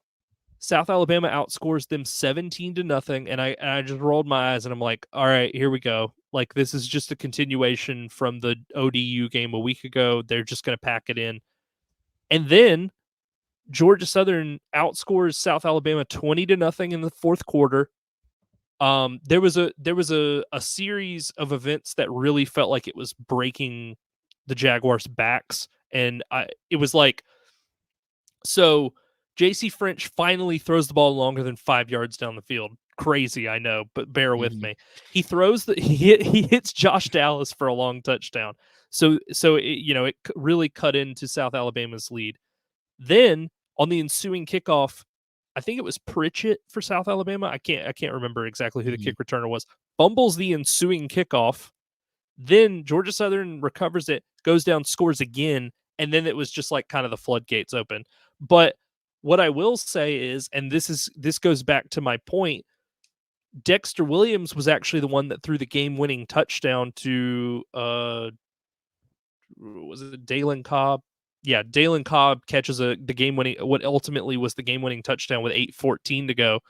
South Alabama outscores them 17-0, and I just rolled my eyes and I'm like, all right, here we go. Like, this is just a continuation from the ODU game a week ago. They're just going to pack it in. And then Georgia Southern outscores South Alabama 20-0 in the fourth quarter. There was a series of events that really felt like it was breaking the Jaguars' backs, and it was like, so J.C. French finally throws the ball longer than 5 yards down the field. Crazy, I know, but bear with me. He throws he hits Josh Dallas for a long touchdown. So it really cut into South Alabama's lead. Then on the ensuing kickoff, I think it was Pritchett for South Alabama. I can't remember exactly who the kick returner was. Fumbles the ensuing kickoff. Then Georgia Southern recovers it, goes down, scores again, and then it was just like kind of the floodgates open. But what I will say is, and this goes back to my point, Dexter Williams was actually the one that threw the game-winning touchdown to was it Dalen Cobb? Yeah, Dalen Cobb catches the game-winning, what ultimately was the game-winning touchdown with 8:14 to go,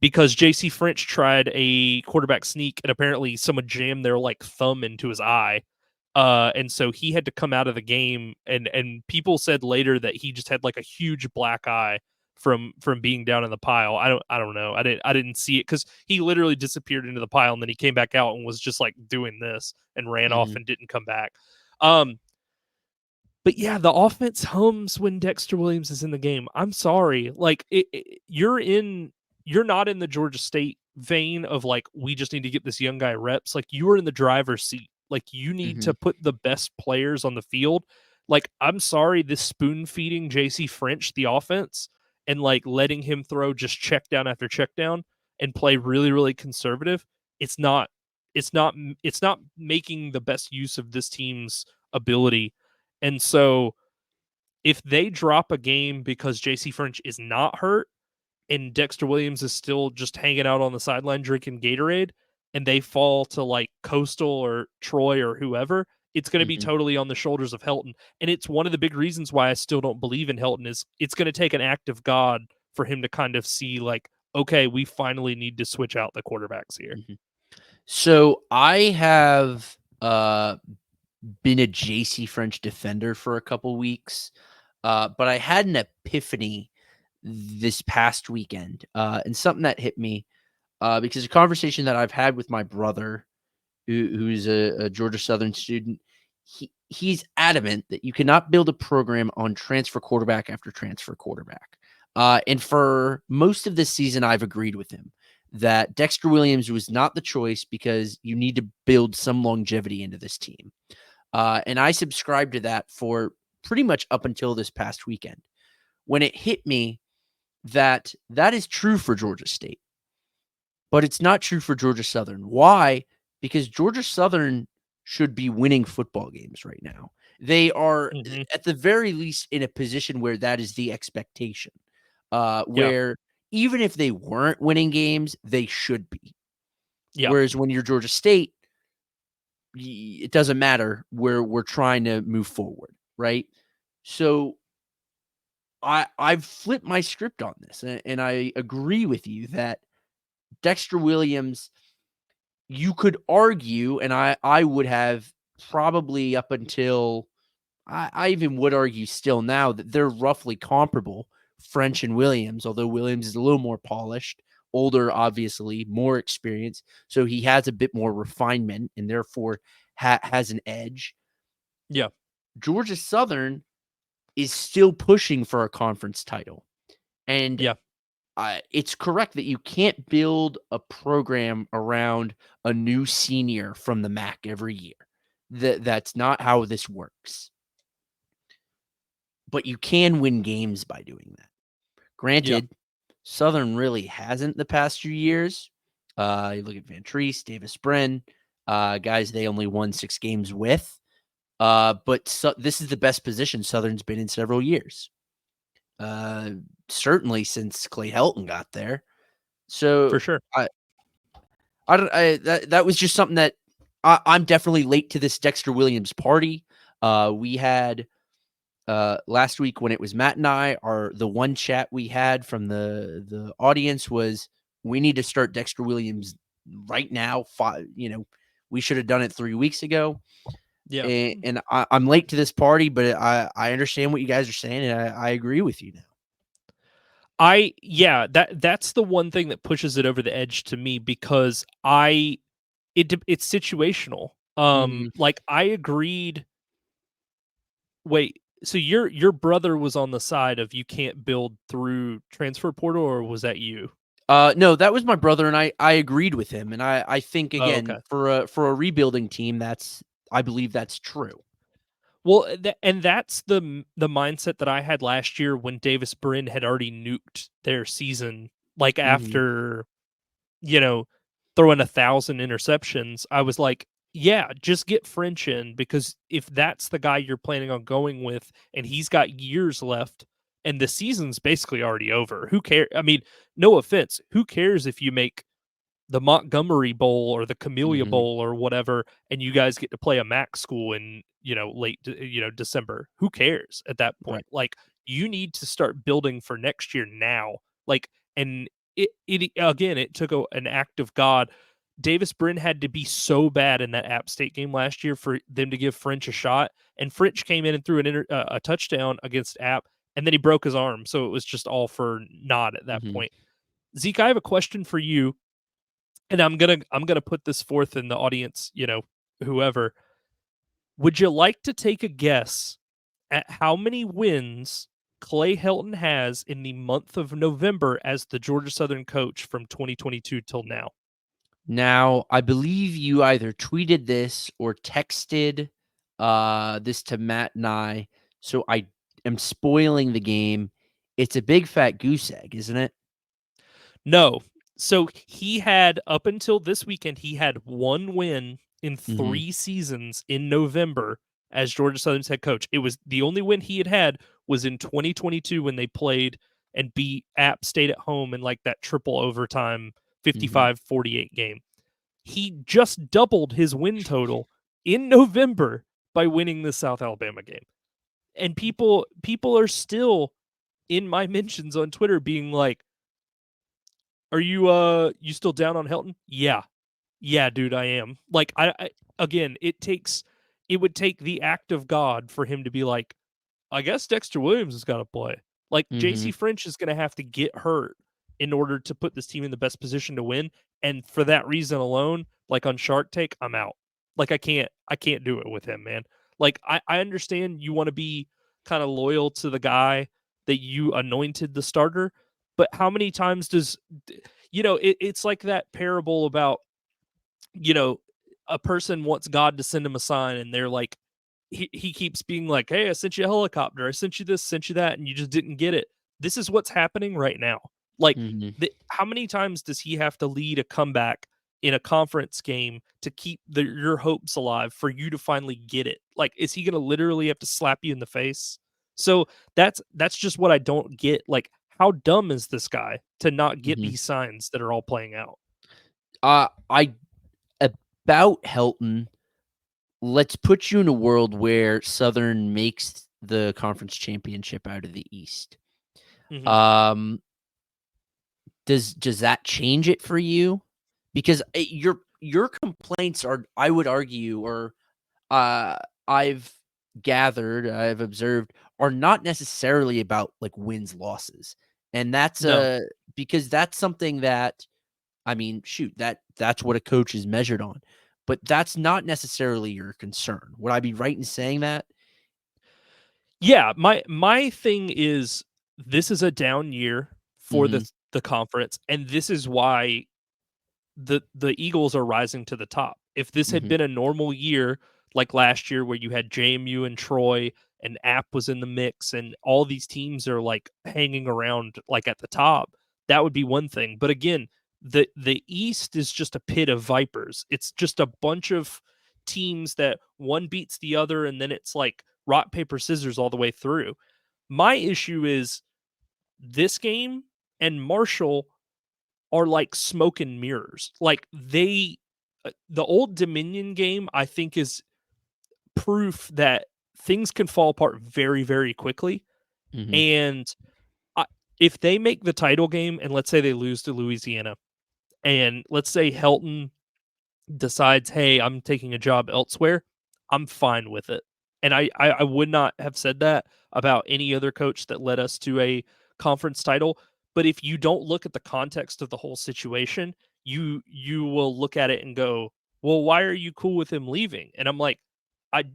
because J.C. French tried a quarterback sneak, and apparently someone jammed their like thumb into his eye. And so he had to come out of the game, and people said later that he just had like a huge black eye from being down in the pile. I don't know. I didn't see it because he literally disappeared into the pile, and then he came back out and was just like doing this and ran off and didn't come back. But yeah, the offense hums when Dexter Williams is in the game. I'm sorry. Like, you're not in the Georgia State vein of like, we just need to get this young guy reps. Like, you are in the driver's seat. Like, you need to put the best players on the field. Like, I'm sorry, this spoon feeding JC French the offense and like letting him throw just check down after check down and play really, really conservative. It's not making the best use of this team's ability. And so if they drop a game because JC French is not hurt and Dexter Williams is still just hanging out on the sideline drinking Gatorade, and they fall to like Coastal or Troy or whoever, it's going to be totally on the shoulders of Helton. And it's one of the big reasons why I still don't believe in Helton is it's going to take an act of God for him to kind of see like, okay, we finally need to switch out the quarterbacks here. So I have been a JC French defender for a couple weeks, but I had an epiphany this past weekend, and something that hit me because a conversation that I've had with my brother, who's a Georgia Southern student, he's adamant that you cannot build a program on transfer quarterback after transfer quarterback. And for most of this season, I've agreed with him that Dexter Williams was not the choice because you need to build some longevity into this team. And I subscribed to that for pretty much up until this past weekend, when it hit me that is true for Georgia State, but it's not true for Georgia Southern. Why? Because Georgia Southern should be winning football games right now. They are, at the very least, in a position where that is the expectation, where even if they weren't winning games, they should be. Whereas when you're Georgia State, it doesn't matter. We're trying to move forward, right? So I've flipped my script on this, and I agree with you that Dexter Williams, you could argue, and I would have probably up until I even would argue still now that they're roughly comparable, French and Williams, although Williams is a little more polished, older, obviously, more experience. So he has a bit more refinement and therefore has an edge. Yeah. Georgia Southern is still pushing for a conference title. And Yeah. it's correct that you can't build a program around a new senior from the MAC every year. That's not how this works. But you can win games by doing that. Yeah. Granted, Southern really hasn't the past few years. You look at Van Treese, Davis Brin, guys they only won 6 games with. But this is the best position Southern's been in several years. Certainly since Clay Helton got there. For So sure. that was just something that I'm definitely late to this Dexter Williams party. We had last week when it was Matt and I, the one chat we had from the audience was we need to start Dexter Williams right now. We should have done it 3 weeks ago. Yeah. And I'm late to this party, but I understand what you guys are saying, and I agree with you now. That's the one thing that pushes it over the edge to me because it's situational. Like I agreed. Wait, so your brother was on the side of you can't build through transfer portal, or was that you? No, that was my brother, and I agreed with him, and I think Oh, again okay. for a rebuilding team, I believe that's true. Well, and that's the mindset that I had last year when Davis Brin had already nuked their season, like after throwing 1,000 interceptions. I was like, yeah, just get French in because if that's the guy you're planning on going with, and he's got years left, and the season's basically already over. Who cares? I mean, no offense, who cares if you make the Montgomery Bowl or the Camellia Mhm. Bowl or whatever, and you guys get to play a MAC school in December. Who cares at that point? Right. Like you need to start building for next year now. Like, and it again, it took an act of God. Davis Brin had to be so bad in that App State game last year for them to give French a shot, and French came in and threw a touchdown against App, and then he broke his arm, so it was just all for naught at that Mhm. point. Zeke, I have a question for you, and I'm gonna put this forth in the audience, whoever. Would you like to take a guess at how many wins Clay Helton has in the month of November as the Georgia Southern coach from 2022 till now? Now, I believe you either tweeted this or texted this to Matt and I, so I am spoiling the game. It's a big fat goose egg, isn't it? No. So he had up until this weekend, he had one win in Mhm. 3 seasons in November as Georgia Southern's head coach. It was the only win he had was in 2022 when they played and beat App State at home in like that triple overtime Mhm. 55-48 game. He just doubled his win total in November by winning the South Alabama game. And people are still in my mentions on Twitter being like, "Are you still down on Helton?" Yeah. Yeah, dude, I am. Like I again, it would take the act of God for him to be like, I guess Dexter Williams has got to play. Like JC Mhm. French is going to have to get hurt in order to put this team in the best position to win, and for that reason alone, like on Shark Tank, I'm out. Like I can't do it with him, man. Like I understand you want to be kind of loyal to the guy that you anointed the starter, but how many times does it's like that parable about you know, a person wants God to send him a sign, and they're like, he keeps being like, "Hey, I sent you a helicopter. I sent you this, sent you that, and you just didn't get it." This is what's happening right now. Like, Mhm. how many times does he have to lead a comeback in a conference game to keep your hopes alive for you to finally get it? Like, is he going to literally have to slap you in the face? So that's just what I don't get. Like, how dumb is this guy to not get Mhm. these signs that are all playing out? I about Helton, let's put you in a world where Southern makes the conference championship out of the East. Hmm. Um, does that change it for you? Because your complaints are, I would argue, or uh, I've gathered, I've observed, are not necessarily about like wins losses, and that's No. because that's something that, I mean, shoot, that's what a coach is measured on, but that's not necessarily your concern. Would I be right in saying that? Yeah, my thing is this is a down year for Mm-hmm. the conference, and this is why the Eagles are rising to the top. If this had Mm-hmm. been a normal year like last year where you had JMU and Troy and App was in the mix and all these teams are like hanging around like at the top, that would be one thing. But again, the East is just a pit of vipers. It's just a bunch of teams that one beats the other and then it's like rock paper scissors all the way through. My issue is this game and Marshall are like smoke and mirrors. Like the old Dominion game, I think, is proof that things can fall apart very, very quickly. Mm-hmm. And I, if they make the title game, and let's say they lose to Louisiana, and let's say Helton decides, hey, I'm taking a job elsewhere, I'm fine with it. And I would not have said that about any other coach that led us to a conference title. But if you don't look at the context of the whole situation, you will look at it and go, well, why are you cool with him leaving? And I'm like, I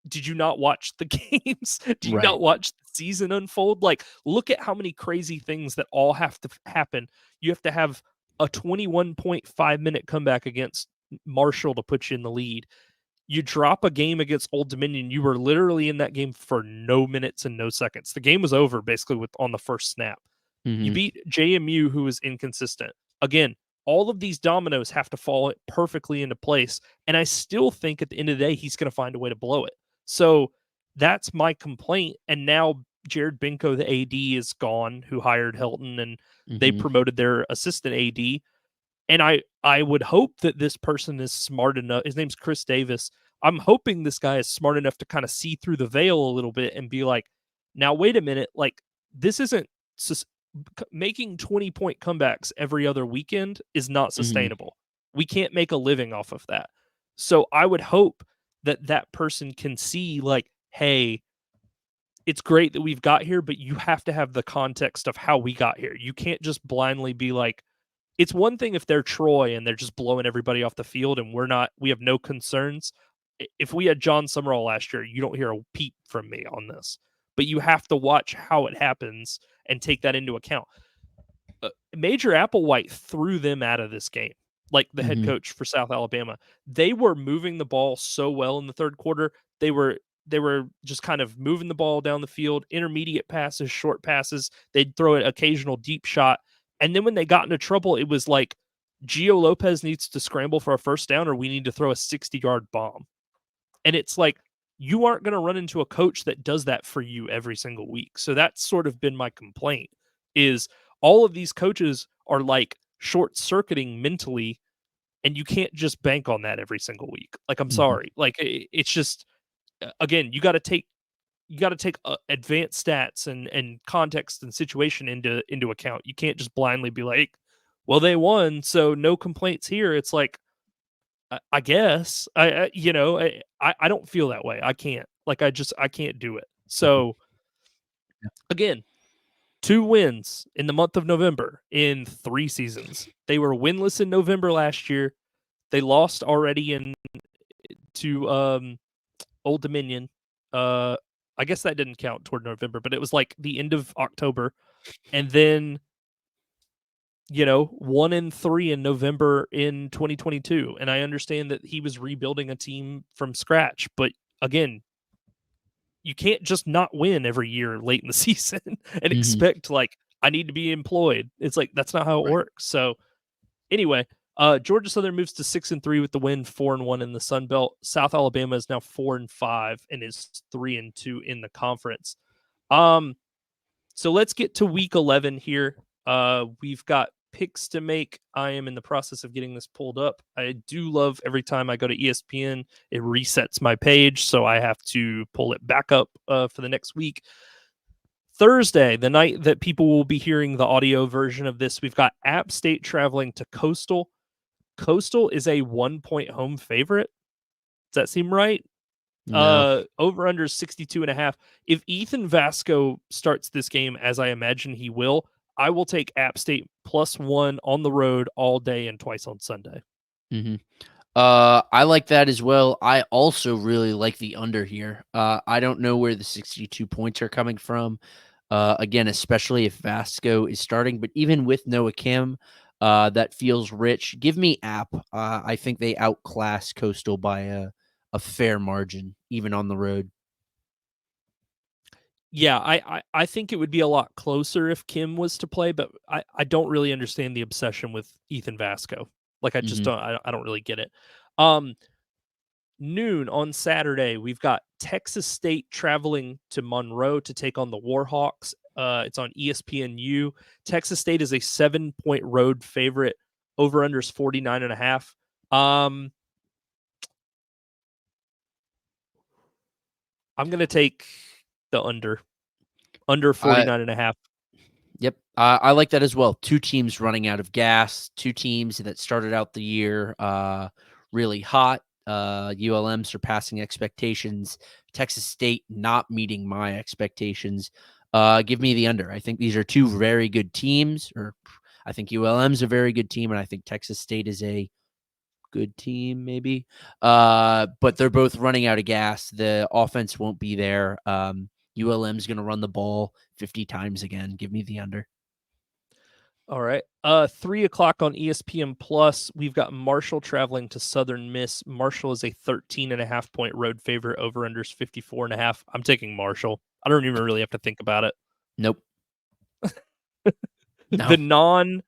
did you not watch the games? Do you Right. not watch the season unfold? Like, look at how many crazy things that all have to happen. You have to have a 21.5-minute comeback against Marshall to put you in the lead. You drop a game against Old Dominion. You were literally in that game for no minutes and no seconds. The game was over basically with on the first snap. You Mm-hmm. beat JMU, who is inconsistent. Again, all of these dominoes have to fall perfectly into place. And I still think at the end of the day, he's going to find a way to blow it. So that's my complaint. And now Jared Binko, the AD, is gone, who hired Helton, and they Mm-hmm. promoted their assistant AD. And I would hope that this person is smart enough. His name's Chris Davis. I'm hoping this guy is smart enough to kind of see through the veil a little bit and be like, now wait a minute, like this isn't making 20-point comebacks every other weekend is not Mm-hmm. sustainable. We can't make a living off of that. So I would hope that that person can see like, hey, it's great that we've got here, but you have to have the context of how we got here. You can't just blindly be like, it's one thing if they're Troy and they're just blowing everybody off the field and we have no concerns. If we had John Summerall last year, you don't hear a peep from me on this. But you have to watch how it happens and take that into account. Major Applewhite threw them out of this game, like the head Mm-hmm. coach for South Alabama. They were moving the ball so well in the third quarter. They were just kind of moving the ball down the field, intermediate passes, short passes. They'd throw an occasional deep shot. And then when they got into trouble, it was like Gio Lopez needs to scramble for a first down or we need to throw a 60-yard bomb. And it's like you aren't going to run into a coach that does that for you every single week. So that's sort of been my complaint is all of these coaches are like short-circuiting mentally and you can't just bank on that every single week. Like I'm Mm-hmm. sorry. Like it's just again, you got to take advanced stats and context and situation into account. You can't just blindly be like, well, they won, so no complaints here. It's like I guess I don't feel that way. I can't. Like I can't do it. Mm-hmm. So again, 2 wins in the month of November in 3 seasons. They were winless in November last year. They lost already in to Old Dominion. Uh I guess that didn't count toward November, but it was like the end of October. And then 1-3 in November in 2022. And I understand that he was rebuilding a team from scratch, but again, you can't just not win every year late in the season and Mm-hmm. expect like I need to be employed. It's like that's not how it Right. works. So anyway, Georgia Southern moves to 6-3 with the win, 4-1 in the Sun Belt. South Alabama is now 4-5 and is 3-2 in the conference. So let's get to week 11 here. We've got picks to make. I am in the process of getting this pulled up. I do love every time I go to ESPN, it resets my page, so I have to pull it back up for the next week. Thursday, the night that people will be hearing the audio version of this, we've got App State traveling to Coastal. Coastal is a 1-point home favorite. Does that seem right? No. Over under 62.5. If Ethan Vasco starts this game, as I imagine he will, I will take App State +1 on the road all day and twice on Sunday. Mm-hmm. I like that as well. I also really like the under here. I don't know where the 62 points are coming from. Again, especially if Vasco is starting, but even with Noah Kim, that feels rich. Give me App. I think they outclass Coastal by a fair margin, even on the road. Yeah, I think it would be a lot closer if Kim was to play, but I don't really understand the obsession with Ethan Vasco. Like I just Mm-hmm. I don't really get it. Noon on Saturday, we've got Texas State traveling to Monroe to take on the Warhawks. It's on ESPNU. Texas State is a 7-point road favorite. Over unders 49.5. I'm going to take the under 49.5. Yep. I like that as well. Two teams running out of gas, two teams that started out the year really hot. ULM surpassing expectations. Texas State not meeting my expectations. Give me the under. I think these are two very good teams, or I think ULM's a very good team, and I think Texas State is a good team, maybe. But they're both running out of gas. The offense won't be there. ULM's going to run the ball 50 times again. Give me the under. All right. 3 o'clock on ESPN Plus. We've got Marshall traveling to Southern Miss. Marshall is a 13.5-point road favorite. Over unders 54.5. I'm taking Marshall. I don't even really have to think about it. Nope. The No.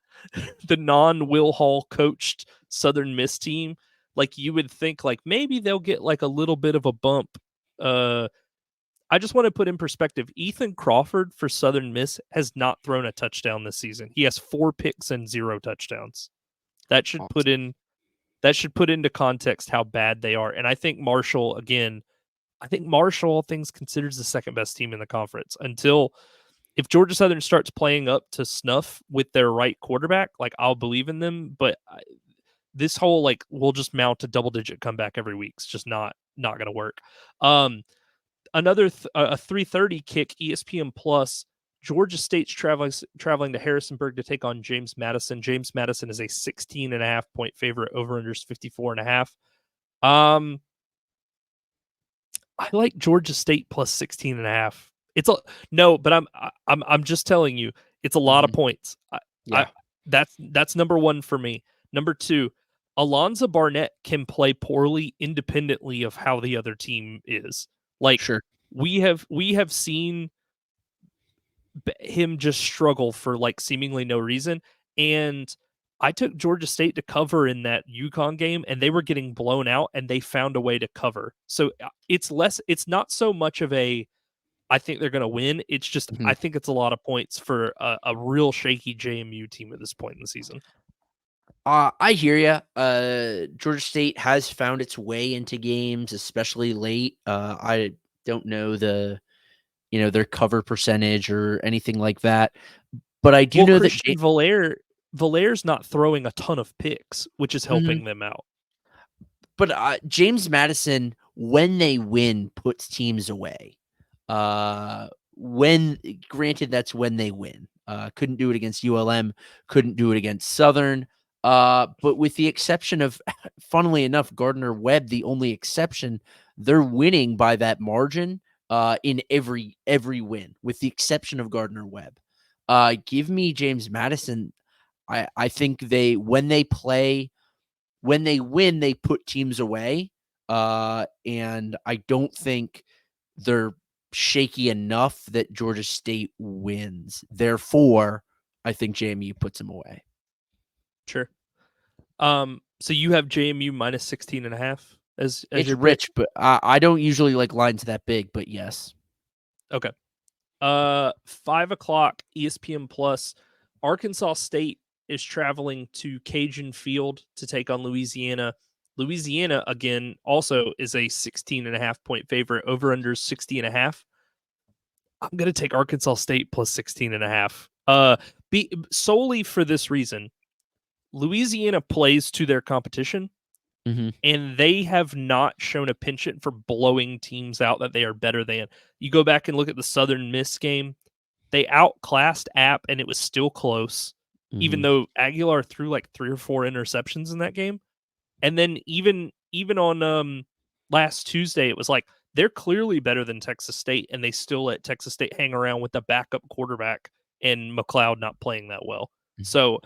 non Will Hall coached Southern Miss team, like you would think, like maybe they'll get like a little bit of a bump. I just want to put in perspective, Ethan Crawford for Southern Miss has not thrown a touchdown this season. He has 4 picks and 0 touchdowns. That should put into context how bad they are. And I think Marshall, again, all things considered, is the second best team in the conference. Until if Georgia Southern starts playing up to snuff with their right quarterback, like I'll believe in them. But this whole like we'll just mount a double-digit comeback every week, it's just not going to work. Another a 3:30 kick, ESPN Plus. Georgia State's traveling to Harrisonburg to take on James Madison. James Madison is a 16.5-point favorite. Over unders 54.5. I like Georgia State plus 16.5. It's a no, but I'm just telling you, it's a lot of points. Yeah. That's number one for me. Number two, Alonzo Barnett can play poorly independently of how the other team is. Like Sure. we have seen him just struggle for like seemingly no reason. And I took Georgia State to cover in that UConn game, and they were getting blown out, and they found a way to cover. So it's not so much of a, I think they're going to win. It's just, Mhm. I think it's a lot of points for a real shaky JMU team at this point in the season. I hear you. Georgia State has found its way into games, especially late. I don't know their cover percentage or anything like that, but I do Well, know that Christian Valaire's not throwing a ton of picks, which is Mhm. helping them out. But James Madison, when they win, puts teams away. When granted, that's when they win. Couldn't do it against ULM, couldn't do it against Southern. But with the exception of, funnily enough, Gardner Webb, the only exception, they're winning by that margin in every win, with the exception of Gardner Webb. Give me James Madison. I think when they win, they put teams away. And I don't think they're shaky enough that Georgia State wins. Therefore, I think JMU puts them away. Sure. So you have JMU minus 16.5 as It's your pick? rich, but I don't usually like lines that big, but yes. Okay. 5 o'clock ESPN Plus. Arkansas State is traveling to Cajun Field to take on Louisiana. Louisiana, again, also is a 16.5-point favorite. Over under 60.5. I'm going to take Arkansas State plus 16.5. Solely for this reason. Louisiana plays to their competition. Mm-hmm. and they have not shown a penchant for blowing teams out that they are better than. You go back and look at the Southern Miss game, they outclassed App, and it was still close, even Mm-hmm. though Aguilar threw like 3 or 4 interceptions in that game. And then even on last Tuesday, it was like they're clearly better than Texas State, and they still let Texas State hang around with the backup quarterback and McLeod not playing that well. So,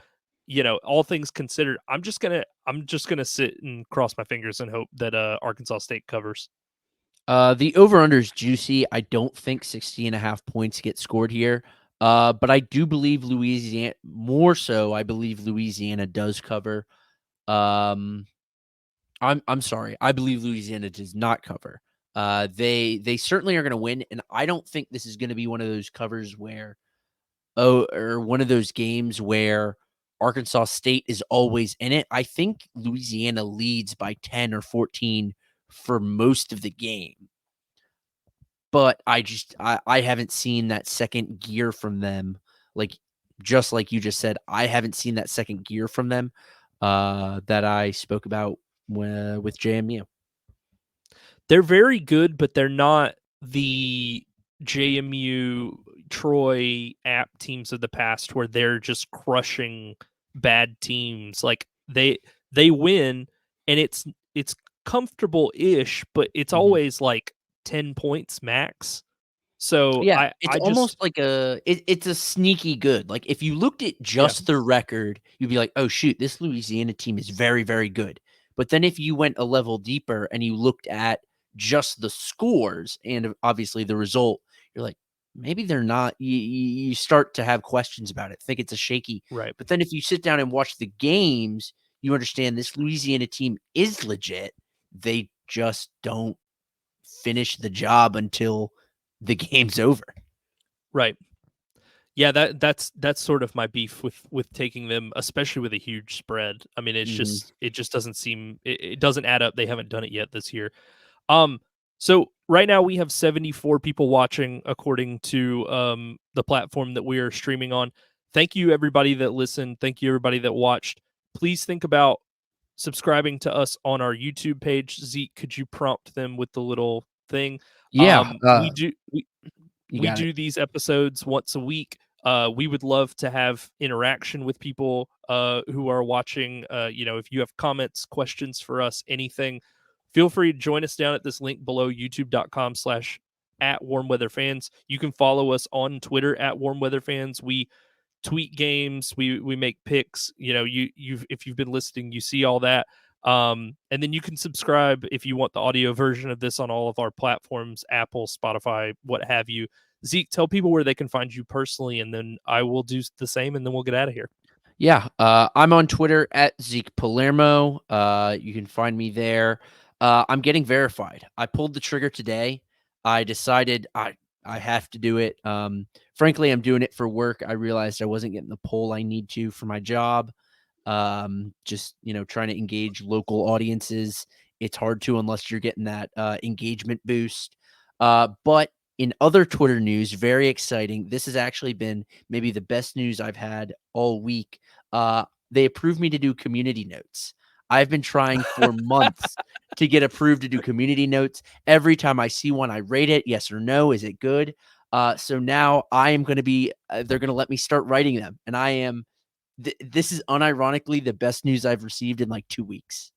all things considered, I'm just gonna sit and cross my fingers and hope that Arkansas State covers. The over-under is juicy. I don't think 60.5 points get scored here. But I do believe Louisiana, more so, I believe Louisiana does cover. I'm sorry. I believe Louisiana does not cover. They certainly are going to win, and I don't think this is going to be one of those covers where, or one of those games where Arkansas State is always in it. I think Louisiana leads by 10 or 14 for most of the game. But I haven't seen that second gear from them. Like, just like you just said, I haven't seen that second gear from them that I spoke about with JMU. They're very good, but they're not the JMU, Troy, App teams of the past where they're just crushing bad teams. Like they win, and it's comfortable-ish, but it's Mhm. always like 10 points max. So Yeah, I it's I just almost like it's a sneaky good. Like, if you looked at yeah, just the record, you'd be like, "Oh, shoot, this Louisiana team is very, very good." But then if you went a level deeper and you looked at just the scores and obviously the result, you're like, "Maybe they're not." You start to have questions about it, think it's a shaky. right. But then if you sit down and watch the games, you understand this Louisiana team is legit. They just don't finish the job until the game's over. Right. Yeah, that's sort of my beef with taking them, especially with a huge spread. I mean, Mhm. it just doesn't seem it doesn't add up. They haven't done it yet this year. Um, so right now we have 74 people watching according to the platform that we are streaming on. Thank you everybody that listened. Thank you everybody that watched. Please think about subscribing to us on our YouTube page. Zeke, could you prompt them with the little thing? Yeah, We do you we got it. do these episodes once a week. We would love to have interaction with people who are watching. If you have comments, questions for us, anything, feel free to join us down at this link below, youtube.com/@warmweatherfans. You can follow us on Twitter @warmweatherfans. We tweet games, we make picks. If you've been listening, you see all that. And then you can subscribe if you want the audio version of this on all of our platforms, Apple, Spotify, what have you. Zeke, tell people where they can find you personally, and then I will do the same, and then we'll get out of here. Yeah, I'm on Twitter @Zeke Palermo. You can find me there. I'm getting verified. I pulled the trigger today. I decided I have to do it. Frankly, I'm doing it for work. I realized I wasn't getting the pull I need to for my job. Just trying to engage local audiences. It's hard to unless you're getting that engagement boost. But in other Twitter news, very exciting. This has actually been maybe the best news I've had all week. They approved me to do community notes. I've been trying for months to get approved to do community notes. Every time I see one, I rate it, yes or no. Is it good? So now I am going to be, they're going to let me start writing them. And I am, this is unironically the best news I've received in like 2 weeks.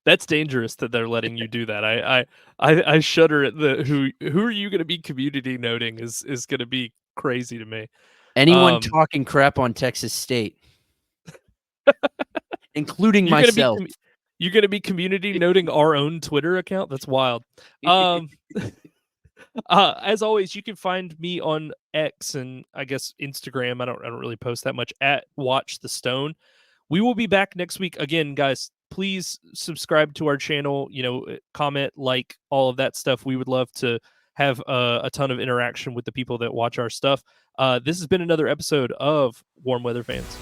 That's dangerous that they're letting you do that. I shudder at the who are you going to be community noting is going to be crazy to me. Anyone Um, talking crap on Texas State, including you're going to be myself. you're going to be community noting our own Twitter account. That's wild. Um, as always, you can find me on X and I guess Instagram. I don't really post that much at Watch the Stone. We will be back next week again, guys. Please subscribe to our channel. Comment, like, all of that stuff. We would love to have a ton of interaction with the people that watch our stuff. This has been another episode of Warm Weather Fans.